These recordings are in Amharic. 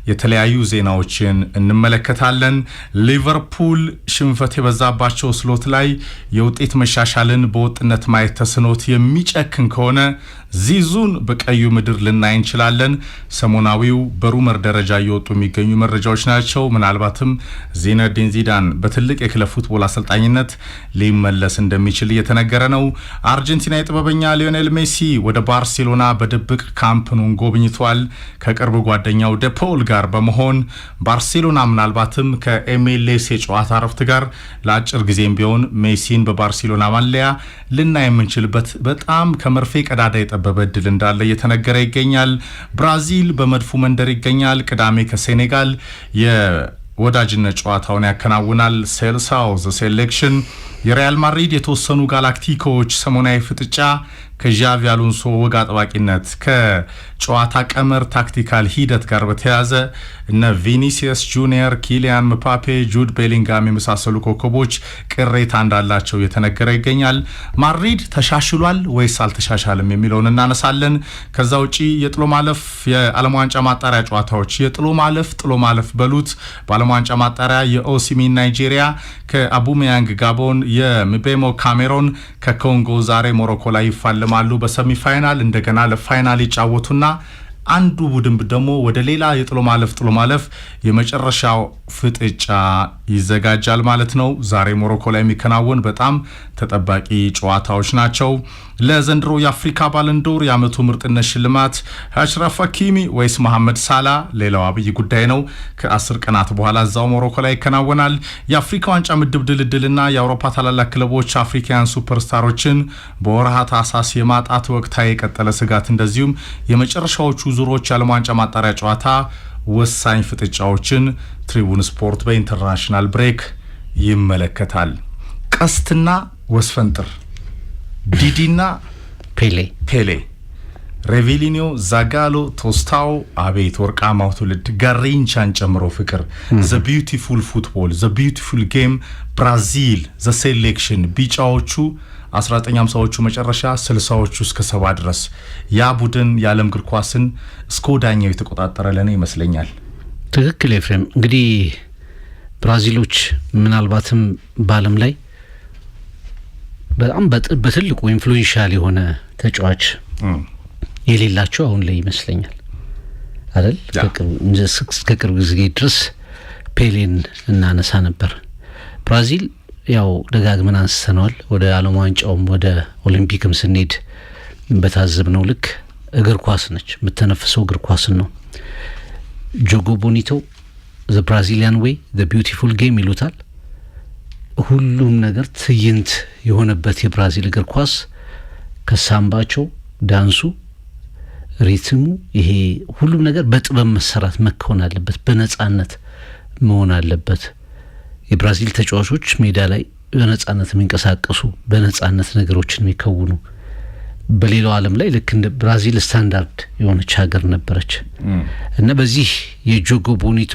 የተለያዩ ዜናዎችን እንመለከታለን። ሊቨርፑል ሽንፈት የበዛባቸው ስሎት ላይ የውጤት መሻሻልን በወጥነት ማየት ተስኖት የሚጨክን ከሆነ ዚዙን በቀዩ ምድር ልናይ እንችላለን። ሰሞናዊው በሩመር ደረጃ እየወጡ የሚገኙ መረጃዎች ናቸው። ምናልባትም ዚነዲን ዚዳን በትልቅ የክለብ ፉትቦል አሰልጣኝነት ሊመለስ እንደሚችል እየተነገረ ነው። አርጀንቲና የጥበበኛ ሊዮኔል ሜሲ ወደ ባርሴሎና በድብቅ ካምፕኑን ጎብኝቷል። ከቅርብ ጓደኛው ደፖል ጋር በመሆን ባርሴሎና ምናልባትም ከኤምኤልኤስ የጨዋታ ረፍት ጋር ለአጭር ጊዜም ቢሆን ሜሲን በባርሴሎና ማሊያ ልናይ የምንችልበት በጣም ከመርፌ ቀዳዳ የጠበበ እድል እንዳለ እየተነገረ ይገኛል። ብራዚል በመድፉ መንደር ይገኛል። ቅዳሜ ከሴኔጋል የወዳጅነት ጨዋታውን ያከናውናል። ሴልሳው ዘ ሴሌክሽን የሪያል ማድሪድ የተወሰኑ ጋላክቲኮች ሰሞናዊ ፍጥጫ ከዣቪ አሎንሶ ወግ አጥባቂነት ከጨዋታ ቀመር ታክቲካል ሂደት ጋር በተያያዘ እነ ቪኒሲየስ ጁኒየር፣ ኪሊያን ምባፔ፣ ጁድ ቤሊንጋም የመሳሰሉ ኮከቦች ቅሬታ እንዳላቸው የተነገረ ይገኛል። ማድሪድ ተሻሽሏል ወይስ አልተሻሻልም የሚለውን እናነሳለን። ከዛ ውጪ የጥሎ ማለፍ የዓለም ዋንጫ ማጣሪያ ጨዋታዎች የጥሎ ማለፍ በሉት በዓለም ዋንጫ ማጣሪያ የኦሲሚን ናይጄሪያ ከአቡሜያንግ ጋቦን፣ የምቤሞ ካሜሮን ከኮንጎ ዛሬ ሞሮኮ ላይ ይፋለማሉ በሰሚ ፋይናል። እንደገና ለፋይናል ይጫወቱና አንዱ ቡድን ደግሞ ወደ ሌላ የጥሎ ማለፍ የመጨረሻው ፍጥጫ ይዘጋጃል ማለት ነው። ዛሬ ሞሮኮ ላይ የሚከናወን በጣም ተጠባቂ ጨዋታዎች ናቸው። ለዘንድሮ የአፍሪካ ባለንዶር የዓመቱ ምርጥነት ሽልማት አሽራፍ ሀኪሚ ወይስ መሐመድ ሳላ ሌላው አብይ ጉዳይ ነው። ከ10 ቀናት በኋላ እዛው ሞሮኮ ላይ ይከናወናል። የአፍሪካ ዋንጫ ምድብ ድልድልና የአውሮፓ ታላላቅ ክለቦች አፍሪካውያን ሱፐርስታሮችን በወርሃ ታህሳስ የማጣት ወቅታዊ የቀጠለ ስጋት እንደዚሁም የመጨረሻዎቹ ዙሮች የዓለም ዋንጫ ማጣሪያ ጨዋታ ወሳኝ ፍጥጫዎችን ትሪቡን ስፖርት በኢንተርናሽናል ብሬክ ይመለከታል። ቀስትና ወስፈንጥር ዲዲና ፔሌ ሬቪሊኒዮ፣ ዛጋሎ፣ ቶስታው አቤት ወርቃማው ትውልድ ጋሪንቻን ጨምሮ ፍቅር ዘ ቢዩቲፉል ፉትቦል ዘ ቢዩቲፉል ጌም ብራዚል ዘ ሴሌክሽን ቢጫዎቹ 1950ዎቹ መጨረሻ 60ዎቹ እስከ 70 ድረስ ያ ቡድን የዓለም እግር ኳስን እስከ ወዳኛው የተቆጣጠረ ለኔ ይመስለኛል። ትክክል ኤፍሬም። እንግዲህ ብራዚሎች ምናልባትም በዓለም ላይ በጣም በትልቁ ኢንፍሉዌንሻል የሆነ ተጫዋች የሌላቸው አሁን ላይ ይመስለኛል አይደል? ከቅርብ ጊዜ ድረስ ፔሌን እናነሳ ነበር። ብራዚል ያው ደጋግመን አንስተነዋል። ወደ ዓለም ዋንጫውም ወደ ኦሊምፒክም ስንሄድ በታዘብነው ልክ እግር ኳስ ነች፣ የምትነፍሰው እግር ኳስን ነው። ጆጎ ቦኒቶ ዘ ብራዚሊያን ዌይ ዘ ቢዩቲፉል ጌም ይሉታል። ሁሉም ነገር ትዕይንት የሆነበት የብራዚል እግር ኳስ ከሳምባቸው፣ ዳንሱ፣ ሪትሙ ይሄ ሁሉም ነገር በጥበብ መሰራት መከወን አለበት፣ በነጻነት መሆን አለበት። የብራዚል ተጫዋቾች ሜዳ ላይ በነጻነት የሚንቀሳቀሱ በነጻነት ነገሮችን የሚከውኑ በሌላው ዓለም ላይ ልክ እንደ ብራዚል ስታንዳርድ የሆነች ሀገር ነበረች እና በዚህ የጆጎ ቦኒቶ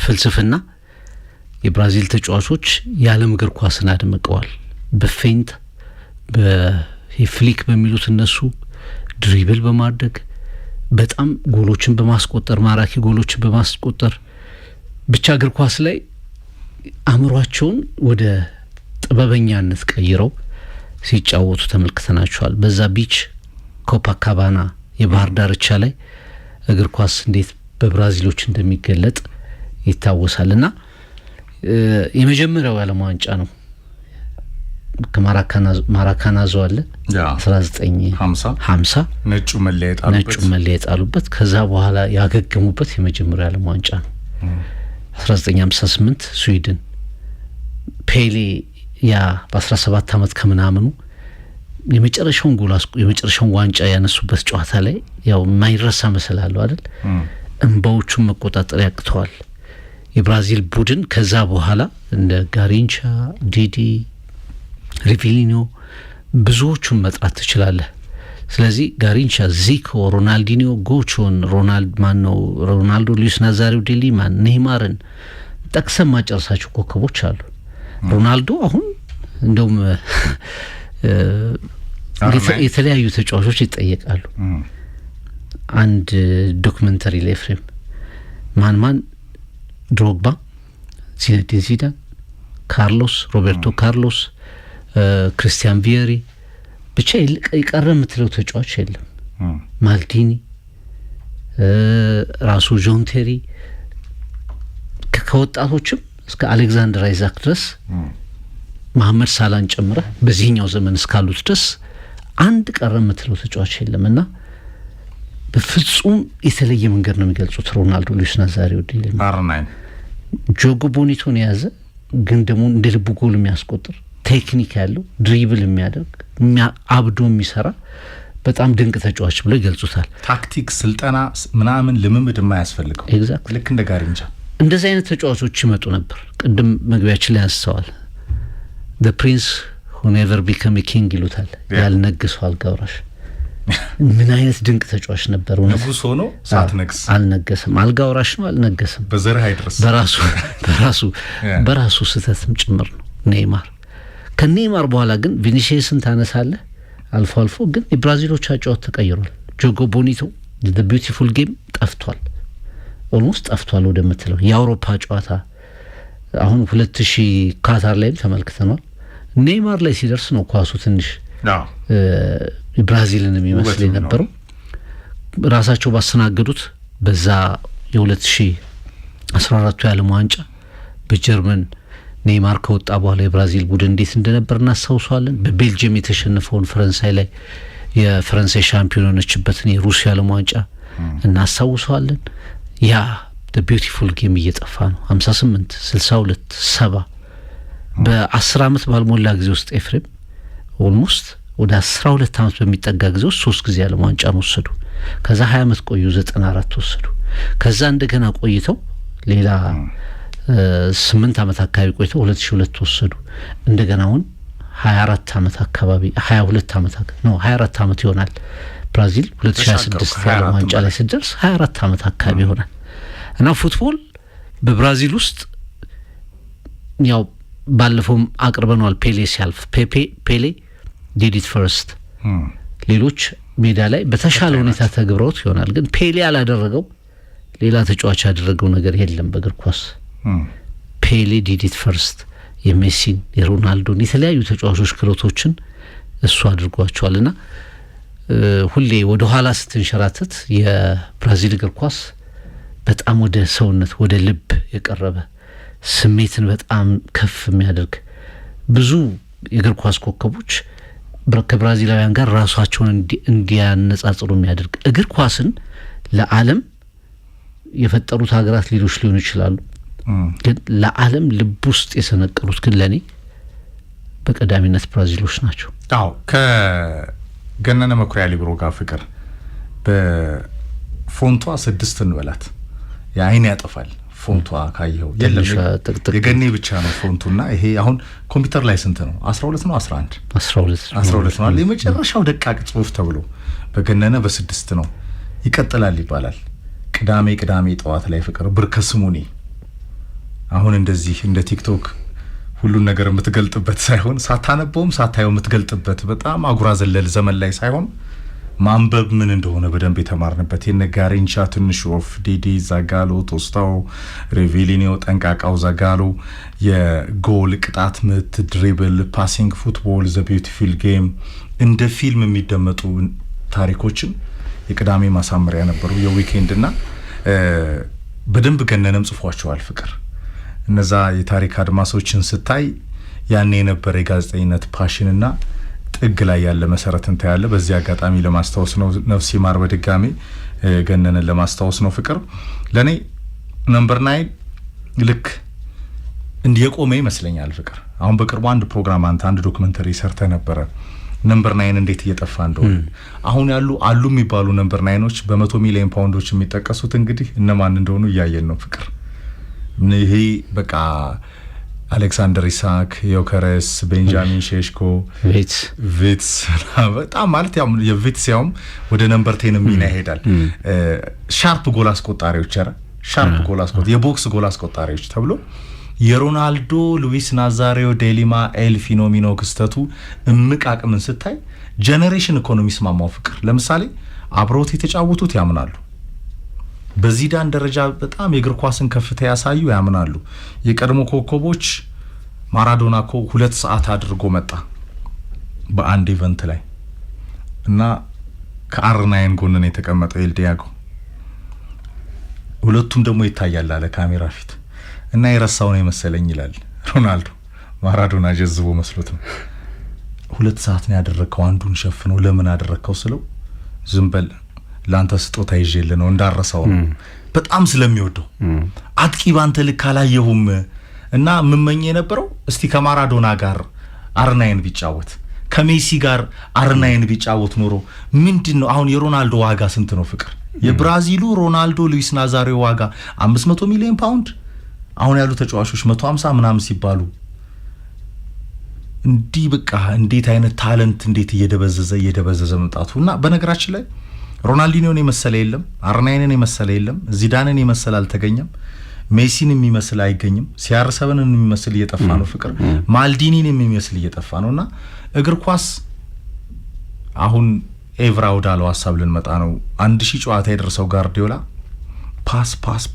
ፍልስፍና የብራዚል ተጫዋቾች የዓለም እግር ኳስን አድምቀዋል። በፌንት በፍሊክ በሚሉት እነሱ ድሪብል በማድረግ በጣም ጎሎችን በማስቆጠር ማራኪ ጎሎችን በማስቆጠር ብቻ እግር ኳስ ላይ አእምሯቸውን ወደ ጥበበኛነት ቀይረው ሲጫወቱ ተመልክተናቸዋል። በዛ ቢች ኮፓካባና የባህር ዳርቻ ላይ እግር ኳስ እንዴት በብራዚሎች እንደሚገለጥ ይታወሳልና የመጀመሪያው የዓለም ዋንጫ ነው። ከማራካናዞ አለ 1950 ነጩ መለያ የጣሉበት ከዛ በኋላ ያገገሙበት የመጀመሪያው የዓለም ዋንጫ ነው። 1958 ስዊድን ፔሌ ያ በ17 ዓመት ከምናምኑ የመጨረሻውን ዋንጫ ያነሱበት ጨዋታ ላይ ያው ማይረሳ መሰላለው አይደል? እንባዎቹን መቆጣጠር ያቅተዋል የብራዚል ቡድን። ከዛ በኋላ እንደ ጋሪንቻ፣ ዲዲ፣ ሪቪሊኒዮ ብዙዎቹን መጥራት ትችላለህ። ስለዚህ ጋሪንቻ፣ ዚኮ፣ ሮናልዲኒዮ፣ ጎቾን፣ ሮናልዶ፣ ሉዊስ ናዛሪዮ ዴ ሊማን፣ ኔይማርን ጠቅሰን ማጨረሳቸው ኮከቦች አሉ። ሮናልዶ አሁን እንደውም የተለያዩ ተጫዋቾች ይጠየቃሉ። አንድ ዶክመንተሪ ላይ ፍሬም ማን ድሮግባ፣ ዚነዲን ዚዳን፣ ካርሎስ፣ ሮቤርቶ ካርሎስ፣ ክሪስቲያን ቪየሪ ብቻ የቀረ የምትለው ተጫዋች የለም። ማልዲኒ፣ ራሱ ጆን ቴሪ ከወጣቶችም እስከ አሌክዛንደር አይዛክ ድረስ መሐመድ ሳላን ጨምረህ በዚህኛው ዘመን እስካሉት ድረስ አንድ ቀረ የምትለው ተጫዋች የለምና በፍጹም የተለየ መንገድ ነው የሚገልጹት። ሮናልዶ፣ ሉዊስ ናዛሪዮ ዲሌማ፣ ጆጎ ቦኒቶን የያዘ ግን ደግሞ እንደ ልቡ ጎል የሚያስቆጥር ቴክኒክ ያለው ድሪብል የሚያደርግ አብዶ የሚሰራ በጣም ድንቅ ተጫዋች ብለው ይገልጹታል። ታክቲክ፣ ስልጠና ምናምን ልምምድ የማያስፈልገው ልክ እንደ ጋሪንቻ እንደዚህ አይነት ተጫዋቾች ይመጡ ነበር። ቅድም መግቢያችን ላይ አንስተዋል። the prince who never became a king ይሉታል። ያልነገሰው አልጋ ወራሽ። ምን አይነት ድንቅ ተጫዋች ነበር! ንጉስ ሆኖ ሳትነግስ አልነገሰም። አልጋ ወራሽ ነው፣ አልነገሰም። በዘርህ አይድረስ። በራሱ ስህተትም ጭምር ነው ኔይማር። ከኔይማር በኋላ ግን ቪኒሲየስን ታነሳለህ አልፎ አልፎ። ግን የብራዚሎች አጫዋት ተቀይሯል። ጆጎ ቦኒቶ the beautiful game ጠፍቷል፣ ኦልሞስት ጠፍቷል ወደምትለው የአውሮፓ ጨዋታ። አሁን 2000 ካታር ላይም ተመልክተናል። ኔይማር ላይ ሲደርስ ነው ኳሱ ትንሽ ብራዚልን የሚመስል የነበረው። ራሳቸው ባስተናገዱት በዛ የ2014 የዓለም ዋንጫ በጀርመን ኔይማር ከወጣ በኋላ የብራዚል ቡድን እንዴት እንደነበር እናስታውሳለን። በቤልጅየም የተሸነፈውን ፈረንሳይ ላይ የፈረንሳይ ሻምፒዮን ሆነችበትን የሩሲያ ዓለም ዋንጫ እናስታውሳለን። ያ the beautiful game እየጠፋ ነው። 58 62 70 በ10 አመት ባልሞላ ጊዜ ውስጥ ኤፍሬም ኦልሞስት ወደ 12 አመት በሚጠጋ ጊዜ ውስጥ 3 ጊዜ ዓለም ዋንጫ ወሰዱ። ከዛ 20 አመት ቆዩ፣ 94 ወሰዱ። ከዛ እንደገና ቆይተው ሌላ 8 አመት አካባቢ ቆይተው 2002 ወሰዱ። እንደገና አሁን 24 አመት አካባቢ 22 አመት ነው 24 አመት ይሆናል ብራዚል 2026 ዓለም ዋንጫ ላይ ሲደርስ 24 አመት አካባቢ ይሆናል። እና ፉትቦል በብራዚል ውስጥ ያው ባለፈውም አቅርበናል። ፔሌ ሲያልፍ ፔሌ did it first ሌሎች ሜዳ ላይ በተሻለ ሁኔታ ተግብረውት ይሆናል። ግን ፔሌ ያላደረገው ሌላ ተጫዋች ያደረገው ነገር የለም በእግር ኳስ። ፔሌ did it first የሜሲን የሮናልዶን የተለያዩ ተጫዋቾች ክሎቶችን እሱ አድርጓቸዋልና ሁሌ ወደ ኋላ ስትንሸራተት የብራዚል እግር ኳስ በጣም ወደ ሰውነት ወደ ልብ የቀረበ ስሜትን በጣም ከፍ የሚያደርግ ብዙ የእግር ኳስ ኮከቦች ከብራዚላውያን ጋር ራሳቸውን እንዲያነጻጽሩ የሚያደርግ እግር ኳስን ለዓለም የፈጠሩት ሀገራት ሌሎች ሊሆኑ ይችላሉ። ግን ለዓለም ልብ ውስጥ የሰነቀሉት ግን ለኔ በቀዳሚነት ብራዚሎች ናቸው። አዎ ከገነነ መኩሪያ ሊብሮ ጋር ፍቅር በፎንቷ 6 እንበላት የአይን ያጠፋል። ፎንቷ ካየው የለም የገኔ ብቻ ነው ፎንቱና ይሄ አሁን ኮምፒውተር ላይ ስንት ነው? 12 ነው 11 ነው። የመጨረሻው ደቃቅ ጽሁፍ ተብሎ በገነነ በ6 ነው ይቀጥላል ይባላል። ቅዳሜ ጠዋት ላይ ፍቅር ብርከስሙኒ አሁን እንደዚህ እንደ ቲክቶክ ሁሉን ነገር የምትገልጥበት ሳይሆን ሳታነበውም ሳታየው የምትገልጥበት በጣም አጉራ ዘለል ዘመን ላይ ሳይሆን ማንበብ ምን እንደሆነ በደንብ የተማርንበት የነጋሪንቻ ትንሹ ኦፍ ዲዲ ዛጋሎ ቶስታው ሬቪሊኒዮ ጠንቃቃው ዛጋሎ የጎል ቅጣት ምት ድሪብል ፓሲንግ ፉትቦል ዘ ቢዩቲፉል ጌም እንደ ፊልም የሚደመጡ ታሪኮችን የቅዳሜ ማሳመሪያ ነበሩ የዊኬንድና በደንብ ገነነም ጽፏቸዋል ፍቅር። እነዛ የታሪክ አድማሶችን ስታይ ያኔ የነበረ የጋዜጠኝነት ፓሽንና ጥግ ላይ ያለ መሰረትን ታያለ። በዚህ አጋጣሚ ለማስታወስ ነው ነፍስ ይማር በድጋሚ ገነነን ለማስታወስ ነው ፍቅር። ለኔ ነምበር 9 ልክ እንዲየቆመ ይመስለኛል ፍቅር። አሁን በቅርቡ አንድ ፕሮግራም አንድ ዶክመንተሪ ሰርተ ነበረ ነምበር 9 እንዴት እየጠፋ እንደሆነ። አሁን አሉ የሚባሉ ነምበር 9ዎች በ100 ሚሊዮን ፓውንዶች የሚጠቀሱት እንግዲህ እነማን እንደሆኑ እያየን ነው ፍቅር። ይሄ በቃ አሌክሳንደር ኢሳክ፣ ዮከረስ፣ ቤንጃሚን ሼሽኮ፣ ቪትስ በጣም ማለት ያው የቪትስ ያውም ወደ ነምበር 10 ሚና ይሄዳል። ሻርፕ ጎል አስቆጣሪዎች የቦክስ ጎል አስቆጣሪዎች ተብሎ የሮናልዶ ሉዊስ ናዛሪዮ ዴሊማ ኤል ፊኖሚኖ ክስተቱ እምቅ አቅምን ስታይ ጄኔሬሽን ኢኮኖሚስ ማማው ፍቅር። ለምሳሌ አብሮት የተጫወቱት ያምናሉ በዚዳን ደረጃ በጣም የእግር ኳስን ከፍታ ያሳዩ ያምናሉ። የቀድሞ ኮከቦች ማራዶና እኮ 2 ሰዓት አድርጎ መጣ በአንድ ኢቨንት ላይ እና ከአርናይን ጎንን የተቀመጠው ኤልዲያጎ ሁለቱም ደግሞ ይታያል አለ ካሜራ ፊት እና የረሳው ነው የመሰለኝ ይላል ሮናልዶ። ማራዶና ጀዝቦ መስሎት ነው 2 ሰዓት ነው ያደረከው አንዱን ሸፍነው ለምን አደረከው ስለው ዝም በል ላንተ ስጦታ ይዤልህ ነው እንዳረሳው ነው በጣም ስለሚወደው አጥቂ ባንተ ልክ አላየሁም እና ምመኝ የነበረው እስቲ ከማራዶና ጋር አርናይን ቢጫወት ከሜሲ ጋር አርናይን ቢጫወት ኖሮ ምንድነው አሁን የሮናልዶ ዋጋ ስንት ነው ፍቅር የብራዚሉ ሮናልዶ ሉዊስ ናዛሪዮ ዋጋ 500 ሚሊዮን ፓውንድ አሁን ያሉ ተጫዋቾች 150 ምናምን ሲባሉ እንዲህ በቃ እንዴት አይነት ታለንት እንዴት እየደበዘዘ መጣቱና በነገራችን ላይ ሮናልዲኒዮን የመሰለ የለም አርናይንን የመሰለ የለም ዚዳንን የመሰለ አልተገኘም ሜሲን የሚመስል አይገኝም ሲያርሰብንን የሚመስል እየጠፋ ነው ፍቅር ማልዲኒን የሚመስል እየጠፋ ነውና እግር ኳስ አሁን ኤቭራ ወዳለው ሐሳብ ልንመጣ ነው 1000 ጨዋታ የደረሰው ጋርዲዮላ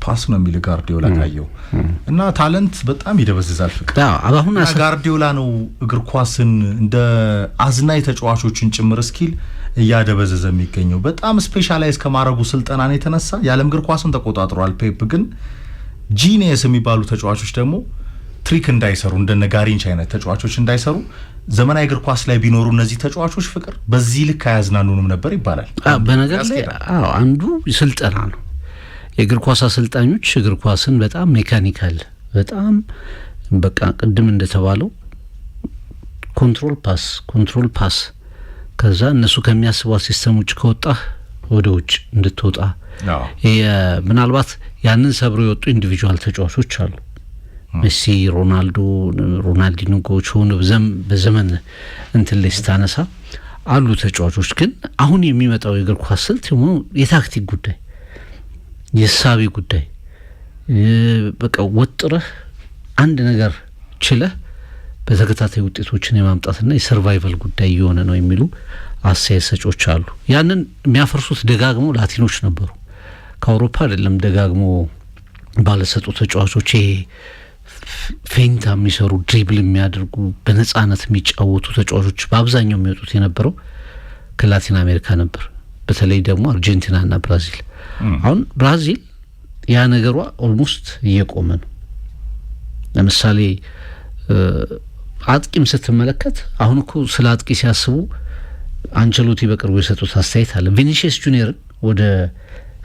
ፓስ ነው የሚል ጋርዲዮላ ካየው እና ታለንት በጣም ይደበዝዛል ፍቅር አሁን ጋርዲዮላ ነው እግር ኳስን እንደ አዝናይ ተጫዋቾችን ጭምር ስኪል እያደበዘዘ የሚገኘው በጣም ስፔሻላይዝ ከማረጉ ስልጣናን የተነሳ የዓለም እግር ኳስን ተቆጣጥሯል ፔፕ ግን ጂኒየስ የሚባሉ ተጫዋቾች ደግሞ ትሪክ እንዳይሰሩ እንደነ ጋሪንች አይነት ተጫዋቾች እንዳይሰሩ ዘመናዊ እግር ኳስ ላይ ቢኖሩ እነዚህ ተጫዋቾች ፍቅር በዚህ ልክ አያዝናኑንም ነበር ይባላል በነገር ላይ አንዱ ስልጣና ነው የእግር ኳስ አሰልጣኞች እግር ኳስን በጣም ሜካኒካል በጣም በቃ ቅድም እንደተባለው ኮንትሮል ፓስ ከዛ እነሱ ከሚያስቡት ሲስተም ውጭ ከወጣህ ወደ ውጭ እንድትወጣ ምናልባት ያንን ሰብሮ የወጡ ኢንዲቪጁዋል ተጫዋቾች አሉ ሜሲ ሮናልዲኖ ጎቾን በዘመን እንትን ላይ ስታነሳ አሉ ተጫዋቾች ግን አሁን የሚመጣው የእግር ኳስ ስልት የታክቲክ ጉዳይ የሳቢ ጉዳይ በቃ ወጥረህ አንድ ነገር ችለህ በተከታታይ ውጤቶችን የማምጣትና የሰርቫይቫል ጉዳይ የሆነ ነው የሚሉ አስተያየት ሰጪዎች አሉ ያንን የሚያፈርሱት ደጋግሞ ላቲኖች ነበሩ ከአውሮፓ አይደለም ደጋግሞ ባለሰጡ ተጫዋቾች ፌንታ የሚሰሩ ድሪብል የሚያደርጉ በነጻነት የሚጫወቱ ተጫዋቾች በአብዛኛው የሚወጡት የነበረው ከላቲን አሜሪካ ነበር በተለይ ደግሞ አርጀንቲናና ብራዚል አሁን ብራዚል ያ ነገሯ ኦልሞስት እየቆመ ነው ለምሳሌ አጥቂም ስትመለከት አሁን እኮ ስለ አጥቂ ሲያስቡ አንቸሎቲ በቅርቡ የሰጡት አስተያየት አለ ቪኒሲየስ ጁኒየርን ወደ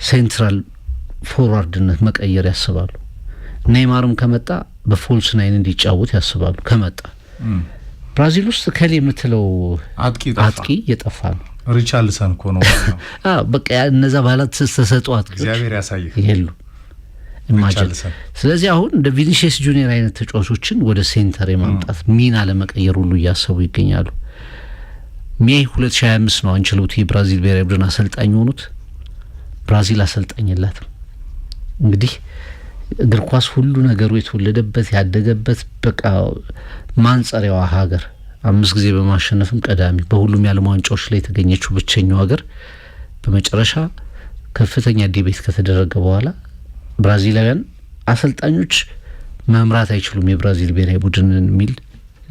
ሴንትራል ፎርዋርድነት መቀየር ያስባሉ ኔይማርም ከመጣ በፎልስ ናይን እንዲጫወት ያስባሉ ከመጣ ብራዚል ውስጥ ከሌ የምትለው አጥቂ የጠፋ ነው ሪቻርልሰን እኮ ነው በቃ እነዛ ባላት ተሰጥቷት አጥቂዎች እግዚአብሔር ያሳየህ ይሄሉ ኢማጂን ስለዚህ አሁን እንደ ቪኒሲየስ ጁኒየር አይነት ተጫዋቾችን ወደ ሴንተር የማምጣት ሚና ለመቀየር ሁሉ እያሰቡ ይገኛሉ ሜይ 2025 ነው አንቸሎቲ ብራዚል ብሔራዊ ቡድን አሰልጣኝ ሆኑት ብራዚል አሰልጣኝ የላትም እንግዲህ እግር ኳስ ሁሉ ነገሩ የተወለደበት ያደገበት በቃ ማንጸሪያዋ ሀገር 5 ጊዜ በማሸነፍም ቀዳሚ በሁሉም የዓለም ዋንጫዎች ላይ የተገኘችው ብቸኛው ሀገር በመጨረሻ ከፍተኛ ዲቤት ከተደረገ በኋላ ብራዚላውያን አሰልጣኞች መምራት አይችሉም የብራዚል ብሔራዊ ቡድንን የሚል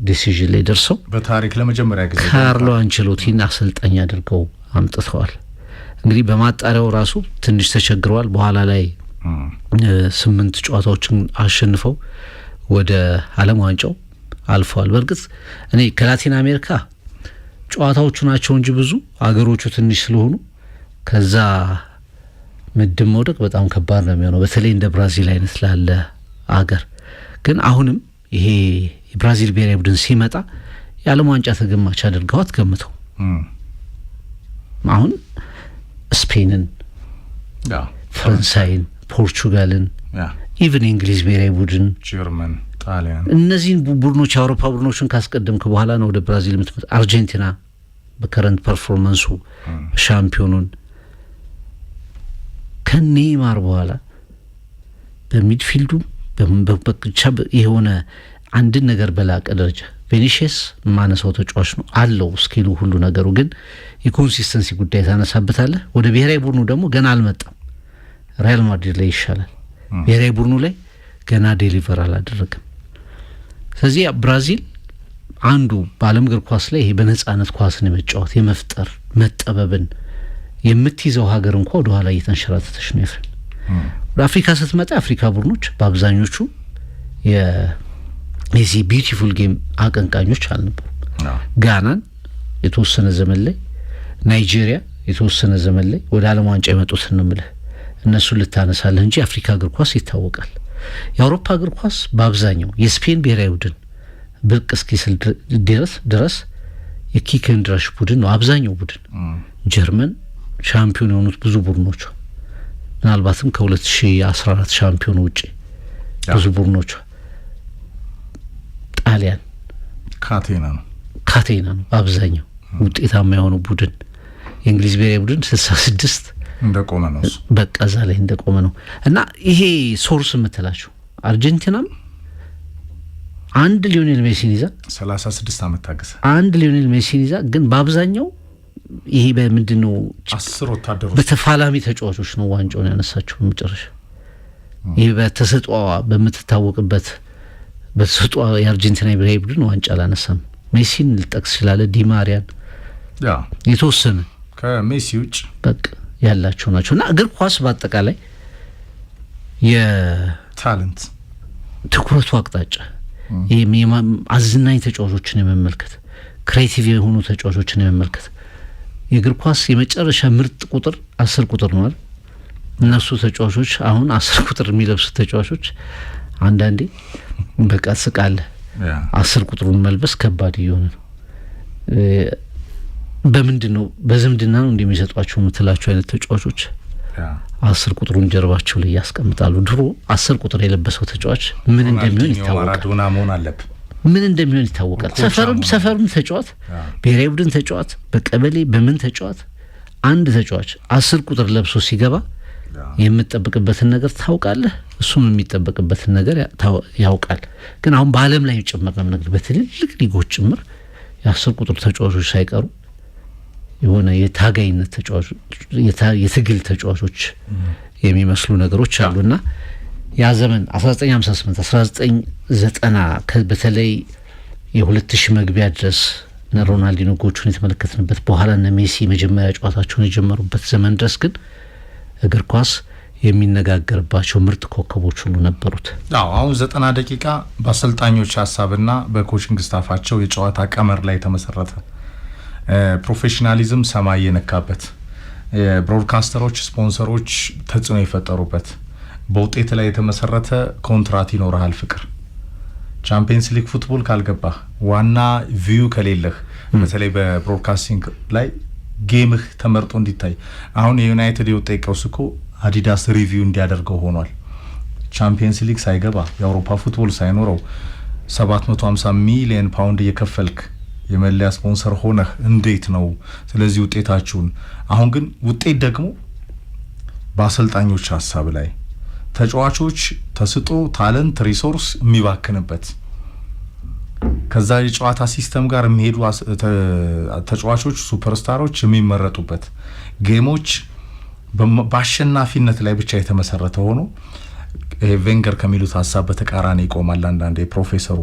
ዲሲዥን ላይ ደርሰው በታሪክ ለመጀመሪያ ጊዜ ካርሎ አንቸሎቲን አሰልጣኝ አድርገው አምጥተዋል እንግዲህ በማጣሪያው ራሱ ትንሽ ተቸግረዋል በኋላ ላይ 8 ጨዋታዎችን አሸንፈው ወደ ዓለም ዋንጫው አልፈዋል በርግጥ እኔ ከላቲን አሜሪካ ጨዋታዎቹ ናቸው እንጂ ብዙ አገሮቹ ትንሽ ስለሆኑ ከዛ ምድብ መውደቅ በጣም ከባድ ነው የሚሆነው በተለይ እንደ ብራዚል አይነት ላለ አገር ግን አሁንም ይሄ የብራዚል ብሔራዊ ቡድን ሲመጣ የዓለም ዋንጫ ተገማች አድርገዋት ገምተው አሁን ስፔንን ፈረንሳይን ፖርቹጋልን ኢቭን እንግሊዝ ብሔራዊ ቡድን ጀርመን ጣሊያን እነዚህን ቡድኖች የአውሮፓ ቡድኖችን ካስቀደምክ በኋላ ነው ወደ ብራዚል የምትመጣ አርጀንቲና በከረንት ፐርፎርማንሱ ሻምፒዮኑን ከኔይማር በኋላ በሚድፊልዱ በበቅቻ የሆነ አንድን ነገር በላቀ ደረጃ ቪኒሲየስ ማነሳው ተጫዋች ነው አለው ስኪሉ ሁሉ ነገሩ ግን የኮንሲስተንሲ ጉዳይ ታነሳበታለህ ወደ ብሔራዊ ቡድኑ ደግሞ ገና አልመጣም ሪያል ማድሪድ ላይ ይሻላል። ብሔራዊ ቡድኑ ላይ ገና ዴሊቨር አላደረገም። ስለዚህ ብራዚል አንዱ በዓለም እግር ኳስ ላይ ይሄ በነጻነት ኳስን የመጫወት የመፍጠር መጠበብን የምትይዘው ሀገር እንኳን ወደ ኋላ እየተንሸራተተች ነው። ይፈል ወደ አፍሪካ ስትመጣ አፍሪካ ቡድኖች በአብዛኞቹ የዚህ ቢዩቲፉል ጌም አቀንቃኞች አልነበሩ። ጋናን የተወሰነ ዘመን ላይ፣ ናይጄሪያ የተወሰነ ዘመን ላይ ወደ ዓለም ዋንጫ የመጡትን ነው የምልህ። እነሱን ልታነሳለህ እንጂ አፍሪካ እግር ኳስ ይታወቃል። የአውሮፓ እግር ኳስ በአብዛኛው የስፔን ብሔራዊ ቡድን ብቅ እስኪስል ድረስ የኪክንድራሽ ቡድን ነው አብዛኛው ቡድን። ጀርመን ሻምፒዮን የሆኑት ብዙ ቡድኖቿ ምናልባትም ከ2014 ሻምፒዮን ውጪ ብዙ ቡድኖቿ። ጣሊያን ካቴና ነው አብዛኛው ውጤታማ የሆኑ ቡድን። የእንግሊዝ ብሔራዊ ቡድን 66 እንደቆመ ነው በቃ እዛ ላይ እንደቆመ ነው። እና ይሄ ሶርስ የምትላቸው አርጀንቲናም አንድ ሊዮኔል ሜሲን ይዛ 36 ዓመት ታገሰ አንድ ሊዮኔል ሜሲን ይዛ ግን በአብዛኛው ይሄ በምንድነው 10 ወታደሮች በተፋላሚ ተጫዋቾች ነው ዋንጫውን ያነሳቸው በመጨረሻ። ይሄ በተሰጧ በምትታወቅበት በተሰጧ የአርጀንቲና ብሔራዊ ቡድን ዋንጫ አላነሳም። ሜሲን ልጠቅስ ይችላል፣ ዲማሪያን የተወሰነ ከሜሲ ውጭ በቃ ያላቸው ናቸው። እና እግር ኳስ በአጠቃላይ የታለንት ትኩረቱ አቅጣጫ አዝናኝ ተጫዋቾችን የመመልከት ክሬቲቭ የሆኑ ተጫዋቾችን የመመልከት የእግር ኳስ የመጨረሻ ምርጥ ቁጥር 10 ቁጥር ነው አይደል? እነሱ ተጫዋቾች አሁን 10 ቁጥር የሚለብሱ ተጫዋቾች አንዳንዴ በቃ ስቃለህ። 10 ቁጥሩን መልበስ ከባድ እየሆነ ነው። በምንድነው በዝምድና ነው እንደሚሰጧቸው የምትላቸው አይነት ተጫዋቾች 10 ቁጥሩን ጀርባቸው ላይ ያስቀምጣሉ። ድሮ 10 ቁጥር የለበሰው ተጫዋች ምን እንደሚሆን ይታወቃል። ማራዶና መሆን አለበት ምን እንደሚሆን ይታወቃል። ሰፈርም ተጫዋት፣ ብሔራዊ ቡድን ተጫዋት፣ በቀበሌ በምን ተጫዋት አንድ ተጫዋች 10 ቁጥር ለብሶ ሲገባ የምትጠብቅበትን ነገር ታውቃለህ፣ እሱም የሚጠበቅበትን ነገር ያውቃል። ግን አሁን በዓለም ላይ ጭምር ነው ነገር በትልልቅ ሊጎች ጭምር የ10 ቁጥር ተጫዋቾች ሳይቀሩ የሆነ የታጋይነት ተጫዋቾች የትግል ተጫዋቾች የሚመስሉ ነገሮች አሉና ያ ዘመን 1958 1990 በተለይ የ2000 መግቢያ ድረስ እነ ሮናልዲኖ ጎቹን የተመለከትንበት በኋላ እነ ሜሲ መጀመሪያ ጨዋታቸውን የጀመሩበት ዘመን ድረስ ግን እግር ኳስ የሚነጋገርባቸው ምርጥ ኮከቦች ሁሉ ነበሩት። አሁን 90 ደቂቃ በአሰልጣኞች ሐሳብና በኮቺንግ ስታፋቸው የጨዋታ ቀመር ላይ ተመሰረተ። ፕሮፌሽናሊዝም ሰማይ የነካበት፣ ብሮድካስተሮች ስፖንሰሮች ተጽዕኖ የፈጠሩበት፣ በውጤት ላይ የተመሰረተ ኮንትራት ይኖርሃል ፍቅር። ቻምፒየንስ ሊግ ፉትቦል ካልገባህ ዋና ቪው ከሌለህ በተለይ በብሮድካስቲንግ ላይ ጌምህ ተመርጦ እንዲታይ አሁን የዩናይትድ የውጤት ቀውስ እኮ አዲዳስ ሪቪው እንዲያደርገው ሆኗል። ቻምፒየንስ ሊግ ሳይገባ የአውሮፓ ፉትቦል ሳይኖረው 750 ሚሊዮን ፓውንድ እየከፈልክ የመለያ ስፖንሰር ሆነህ እንዴት ነው? ስለዚህ ውጤታችሁን አሁን ግን ውጤት ደግሞ በአሰልጣኞች ሐሳብ ላይ ተጫዋቾች ተስጦ ታለንት ሪሶርስ የሚባክንበት ከዛ የጨዋታ ሲስተም ጋር የሚሄዱ ተጫዋቾች ሱፐርስታሮች የሚመረጡበት ጌሞች በአሸናፊነት ላይ ብቻ የተመሰረተ ሆኖ ቬንገር ከሚሉት ሐሳብ በተቃራኒ ይቆማል። አንዳንዴ ፕሮፌሰሩ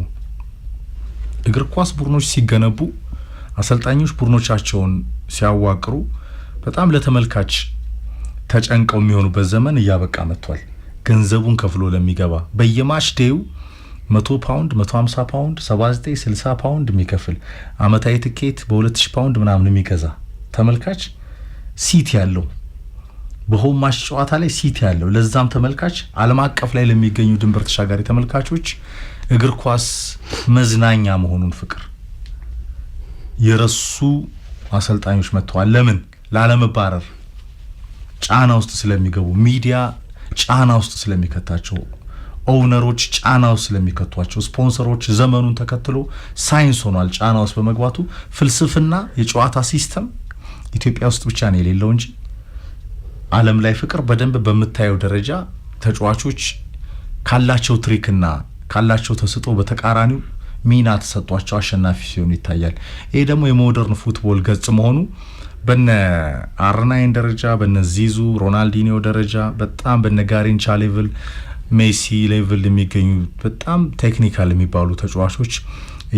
እግር ኳስ ቡድኖች ሲገነቡ አሰልጣኞች ቡድኖቻቸውን ሲያዋቅሩ በጣም ለተመልካች ተጨንቀው የሚሆኑበት ዘመን እያበቃ መጥቷል። ገንዘቡን ከፍሎ ለሚገባ በየማች ዴው 100 ፓውንድ 150 ፓውንድ 79 60 ፓውንድ የሚከፍል አመታዊ ትኬት በ2000 ፓውንድ ምናምን የሚገዛ ተመልካች ሲት ያለው በሆም ማች ጨዋታ ላይ ሲት ያለው ለዛም ተመልካች ዓለም አቀፍ ላይ ለሚገኙ ድንበር ተሻጋሪ ተመልካቾች እግር ኳስ መዝናኛ መሆኑን ፍቅር የረሱ አሰልጣኞች መጥተዋል። ለምን? ላለመባረር ጫና ውስጥ ስለሚገቡ፣ ሚዲያ ጫና ውስጥ ስለሚከታቸው፣ ኦውነሮች ጫና ውስጥ ስለሚከቷቸው፣ ስፖንሰሮች ዘመኑን ተከትሎ ሳይንስ ሆኗል ጫና ውስጥ በመግባቱ ፍልስፍና የጨዋታ ሲስተም ኢትዮጵያ ውስጥ ብቻ ነው የሌለው እንጂ ዓለም ላይ ፍቅር በደንብ በመታየው ደረጃ ተጫዋቾች ካላቸው ትሪክና ካላቸው ተስጦ በተቃራኒው ሚና ተሰጧቸው አሸናፊ ሲሆኑ ይታያል። ይሄ ደግሞ የሞደርን ፉትቦል ገጽ መሆኑ በነ አርናይን ደረጃ በነ ዚዙ ሮናልዲኒዮ ደረጃ በጣም በነ ጋሪንቻ ሌቭል ሜሲ ሌቭል የሚገኙ በጣም ቴክኒካል የሚባሉ ተጫዋቾች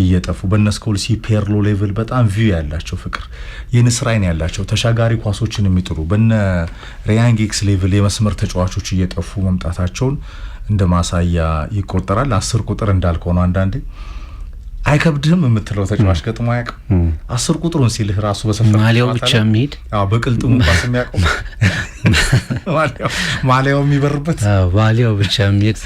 እየጠፉ በነ ስኮልሲ ፔርሎ ሌቭል በጣም ቪው ያላቸው ፍቅር የንስራይን ያላቸው ተሻጋሪ ኳሶችን የሚጥሩ በነ ሪያን ጊግስ ሌቭል የመስመር ተጫዋቾች እየጠፉ መምጣታቸውን እንደ ማሳያ ይቆጠራል። 10 ቁጥር እንዳልከው ነው አንዳንዴ አይከብድም የምትለው ተጫዋች ገጥሞ አያውቅም። 10 ቁጥሩን ሲልህ ራሱ በሰፈር ማሊያው ብቻ የሚሄድ በቅልጥሙ ኳስ የሚያውቀው ማሊያው የሚበርበት ማሊያው ብቻ የሚሄድ